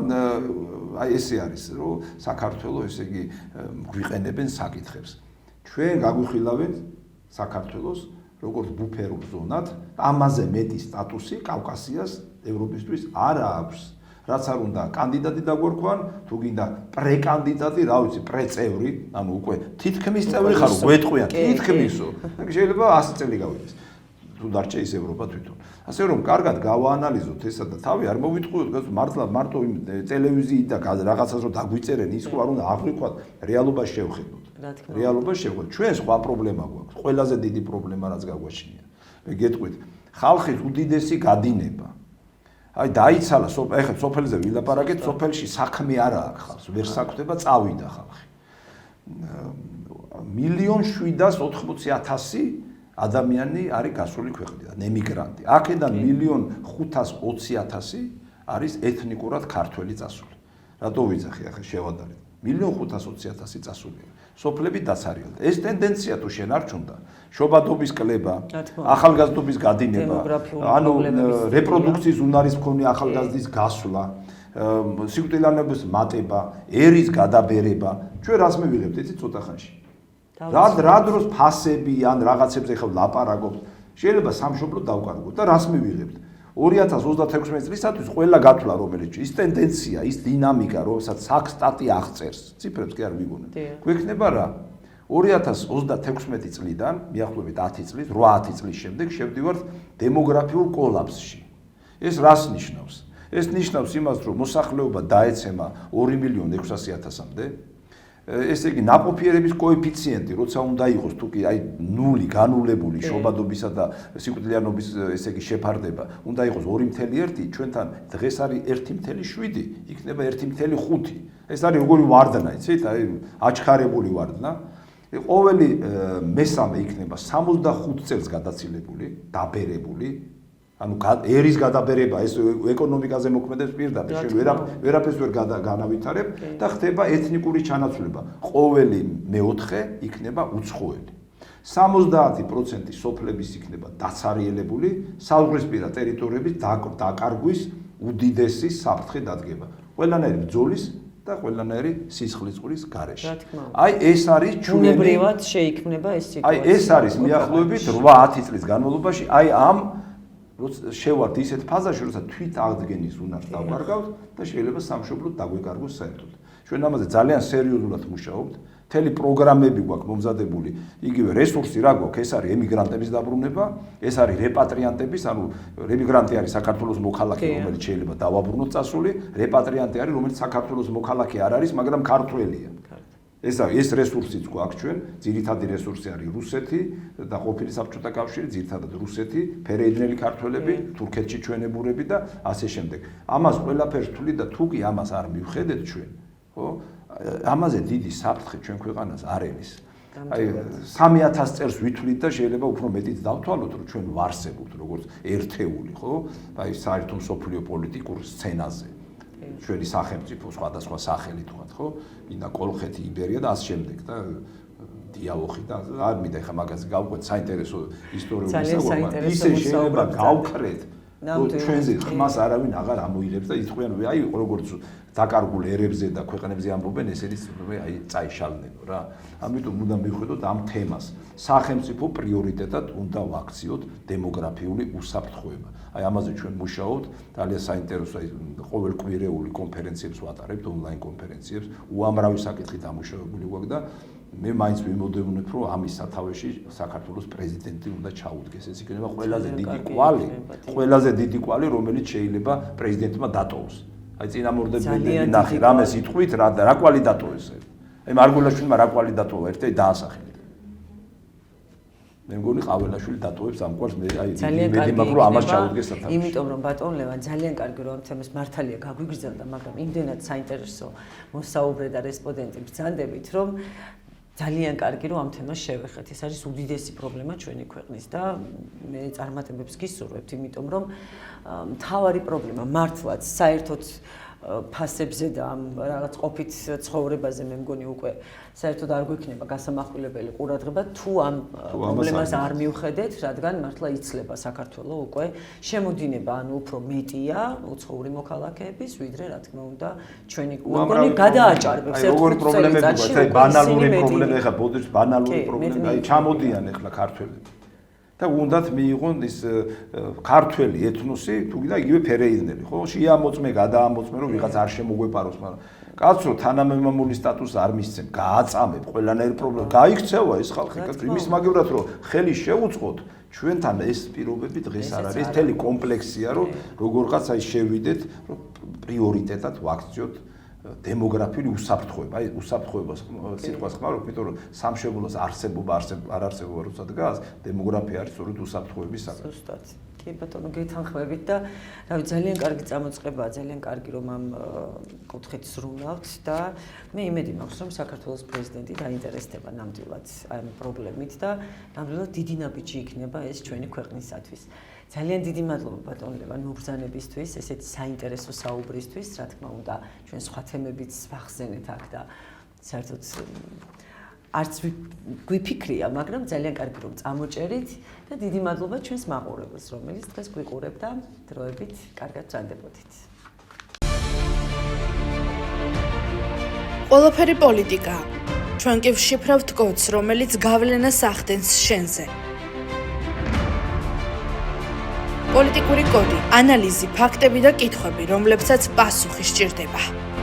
აი ესე არის, რომ საქართველო ესე იგი გვიყენებენ საკითხებს. ჩვენ გაგვიხილავენ საქართველოს როგორც ბუფერულ ზონად, ამაზე მეტი სტატუსი კავკასიას ევროპისთვის არ აქვს. რაც არ უნდა კანდიდატი დაგვერქვან, თუ გინდა პრეკანდიდატი, რა ვიცი, პრეწევრი, ანუ უკვე თითქმის წევრი ხარ, გვეტყვიან, თითქმისო. შეიძლება 100 წელი გავიდეს. თუ დარჩა ის ევროპა თვითონ. ასე რომ კარგად გავაანალიზოთ ესა და თავი არ მოვიტყუოთ, მარტო იმ ტელევიზიით და რაღაცას რომ დაგვიწერენ, ის ხო არ უნდა აღვიქვათ, რეალობას შევხედოთ. რეალობას შევხედოთ. ჩვენ სხვა პრობლემა გვაქვს. ყველაზე დიდი პრობლემა რაც გაგვაჩნია. მე გეტყვით, ხალხის უდიდესი გადინება. აი დაიცალა, ეხლა სოფელზე ვილაპარაკეთ, სოფელში საქმე არა აქვს ხალხს, ვერ საქმდება, წავიდა ხალხი. 1,780,000 ადამიანი არის გასული ქვეყნიდან, ემიგრანტი. აქედან 1,520,000 არის ეთნიკურად ქართველი წასული. რატო ვიძახი ახლა შევადარეთ? 1,520,000 წასულია. სოფლები დაცარიელდა. ეს ტენდენცია თუ შენ არ ჩუნდა, შობადობის კლება, ახალგაზრდობის გადინება, ანუ რეპროდუქციის უნარის მქონე ახალგაზრდის გასვლა, სიკვდილიანობის მატება, ერის გადაბერება, ჩვენ რას მივიღებთ იცით ცოტა ხანში? რა დროს ფასები ან რაღაცებზე ხელ ლაპარაკობთ, შეიძლება სამშობლო დავკარგოთ და რას მივიღებთ? 2026 წლისათვის ყველა გათვლა რომელიც ის ტენდენცია, ის დინამიკა, რომელსაც საქსტატი აღწერს, ციფრებს კი არ ვიგონებ. გვექნება რა? 2036 წლიდან, მიახლოებით 10 წლის, 8-10 წლის შემდეგ შევდივართ დემოგრაფიულ კოლაფსში. ეს რას ნიშნავს? ეს ნიშნავს იმას, რომ მოსახლეობა დაეცემა 2,600,000-მდე. ესე იგი ნაყოფიერების კოეფიციენტი, როცა უნდა იყოს თუ კი აი 0 განულებული შობადობისა და სიკვდილიანობის ესე იგი შეფარდება, უნდა იყოს 2.1, ჩვენთან დღეს არის 1.7, იქნება 1.5. ეს არის როგორი ვარდნა, იცით? აი აჩქარებული ვარდნა. ყოველი მესამე იქნება 65 წელს გადაცილებული, დაბერებული. ანუ ერის გადაბერება ეს ეკონომიკაზე მოქმედებს პირდაპირ შენ ვერაფერს ვერ განავითარებ და ხდება ეთნიკური ჩანაცვლება ყოველი მეოთხე იქნება უცხოელი 70% სოფლების იქნება დაცარიელებული საზღვრისპირა ტერიტორიების დაკარგვის უდიდესი საფრთხე დადგება ყველანაირი ბრძოლის და ყველანაირი სისხლისწყლის გარეშე. აი ეს არის ჩვენი ბუნებრივად შეიქმნება ეს სიტუაცია. აი ეს არის მიახლოებით 8-10 წლის განმავლობაში აი ამ შევართ ისეთ ფაზაში, როცა თვით აღდგენის უნარს დავკარგავთ და შეიძლება სამშობლოდ დაგვეკარგოს საერთოდ. ჩვენ ამაზე ძალიან სერიოზულად მუშაობთ. მთელი პროგრამები გვაქვს მომზადებული, იგივე რესურსი რა გვაქვს, ეს არის ემიგრანტების დაბრუნება, ეს არის რეპატრიანტების, ანუ ემიგრანტი არის საქართველოს მოქალაქე, რომელიც შეიძლება დავაბრუნოთ წასული, რეპატრიანტი არის, რომელიც საქართველოს მოქალაქე არ არის, მაგრამ ქართველია. ეს რესურსიც გვაქვს ჩვენ, ძირითადი რესურსი არის რუსეთი და ყოფილი საბჭოთა კავშირი, ძირითადად რუსეთი, ფერეიდნელი ქართველები, თურქეთში ჩვენებურები და ასე შემდეგ. ამას ყველაფერს თვლი და თუ კი ამას არ მივხედეთ ჩვენ, ხო? ამაზე დიდი საფრთხე ჩვენ ქვეყანას არ ელის. აი 3000 წელს ვითვლით და შეიძლება უფრო მეტიც დავთვალოთ, რომ ჩვენ ვარსებობთ როგორც ერთეული, ხო? აი საერთო მსოფლიო პოლიტიკურ სცენაზე. ჩვენი სახელმწიფო სხვადასხვა სახელი თქვათ, ხო? მინდა კოლხეთი, იბერია და ასე შემდეგ და დიალოგი და არ მინდა ხა მაგაზე გავყვეთ საინტერესო ისტორიული საუბარი. ისე შეიძლება გავქრეთ ჩვენზე ხმას არავინ აღარ ამოიღებს და იტყვიან აი როგორც დაკარგულ ერებზე და ქვეყნებზე ამბობენ ესენიც აი წაიშალნენ რა. ამიტომ უნდა მივხვდეთ ამ თემას. სახელმწიფო პრიორიტეტად უნდა ვაქციოთ დემოგრაფიული უსაფრთხოება. აი ამაზე ჩვენ მუშაობთ, ძალიან საინტერესო აი ყოველკვირეული კონფერენციებს ვატარებთ, ონლაინ კონფერენციებს, უამრავი საკითხი დამუშავებული გვაქვს და მე მაინც ვიმოდევნებ, რომ ამის სათავეში საქართველოს პრეზიდენტი უნდა ჩაუდგეს. ეს იქნება ყველაზე დიდი კვალი, რომელიც შეიძლება პრეზიდენტმა დატოვოს. აი წინამორბედები ნახე, რამეს იტყვით, რა კვალი დატოვეს. აი მარგულაშვილმა რა კვალი დატოვა, ერთ-ერთი დაასახელეთ. მე მგონი ყაველაშვილი დატოვებს ამ კვალს, მე აი იმედი მაქვს, რომ ამას ჩაუდგეს სათავეში. იმიტომ რომ ბატონ ლევან ძალიან კარგი რომ ამ თემას მართალია გაგვიგრძელდა, მაგრამ იმდენად საინტერესო მოსაუბრე და რესპონდენტი ბრძანდებით, რომ ძალიან კარგი რომ ამ თემას შევეხეთ. ეს არის უდიდესი პრობლემა ჩვენი ქვეყნის და მე წარმატებებს გისურვებთ, იმიტომ რომ მთავარი პრობლემა მართლაც საერთოდ ფასებზე და ამ რაღაც ყოფით ცხოვრებაზე მე მგონი უკვე საერთოდ არ გვექნება გასამახვილებელი ყურადღება თუ ამ პრობლემას არ მივხედეთ, რადგან მართლა იცლება საქართველოს უკვე შემოდინება, ანუ უფრო მეტია უცხოური მოქალაქეების, ვიდრე რა თქმა უნდა ჩვენი მგონი გადააჭარბებს როგორი პრობლემები გვაქვს, აი ბანალური პრობლემა, ეხლა ბოდიშ ბანალური პრობლემა, აი ჩამოდიან ეხლა ქართველები. და უნდათ მიიღონ ის ქართველი ეთნოსი, თუ და იგივე ფერეიდნელი, ხო? შეამოწმე, გადაამოწმე, რომ ვიღაც არ შემოგვეპაროს, მაგრამ კაცო თანამემამული სტატუსი არ მისცემ, გააწამებ ყველანაირ პრობლემას, გაიქცევა ეს ხალხი, იმის მაგევრად რომ ხელი შეუწყოთ, ჩვენთან ეს პირობები დღეს არ არის, ეს მთელი კომპლექსია, რომ როგორღაც აი შევიდეთ, რომ პრიორიტეტად ვაქციოთ დემოგრაფიული უსაფრთხოება, აი უსაფრთხოებას სიტყვას ხმარობ, იმიტომ რომ სამშობლოს არსებობა არ არსებობა როცა დგას, დემოგრაფია არის სწორედ უსაფრთხოების საკითხი. ზუსტად. კი ბატონო, გეთანხმებით და რავი ძალიან კარგი წამოწყებაა, ძალიან კარგი რომ ამ კუთხით ზრუნავთ და მე იმედი მაქვს რომ საქართველოს პრეზიდენტი დაინტერესდება ნამდვილად ამ პრობლემით და ნამდვილად დიდი ნაბიჯი იქნება ეს ჩვენი ქვეყნისათვის. ძალიან დიდი მადლობა ბატონ ლევან მობრძანებისთვის, ესეთი საინტერესო საუბრისთვის, რა თქმა უნდა, ჩვენ სხვა თემებიც ვახსენეთ აქ და საერთოდ არც გვიფიქრია, მაგრამ ძალიან კარგი რომ წამოჭერით და დიდი მადლობა ჩვენს მაყურებელს, რომელიც დღეს გვიყურებ და დროებით კარგად ბრძანდებოდით. ყველაფერი პოლიტიკა. ჩვენ კი ვშიფრავთ კოდს, რომელიც გავლენას ახდენს შენზე. პოლიტიკური კოდი, ანალიზი, ფაქტები და კითხვები, რომლებსაც პასუხი სჭირდება.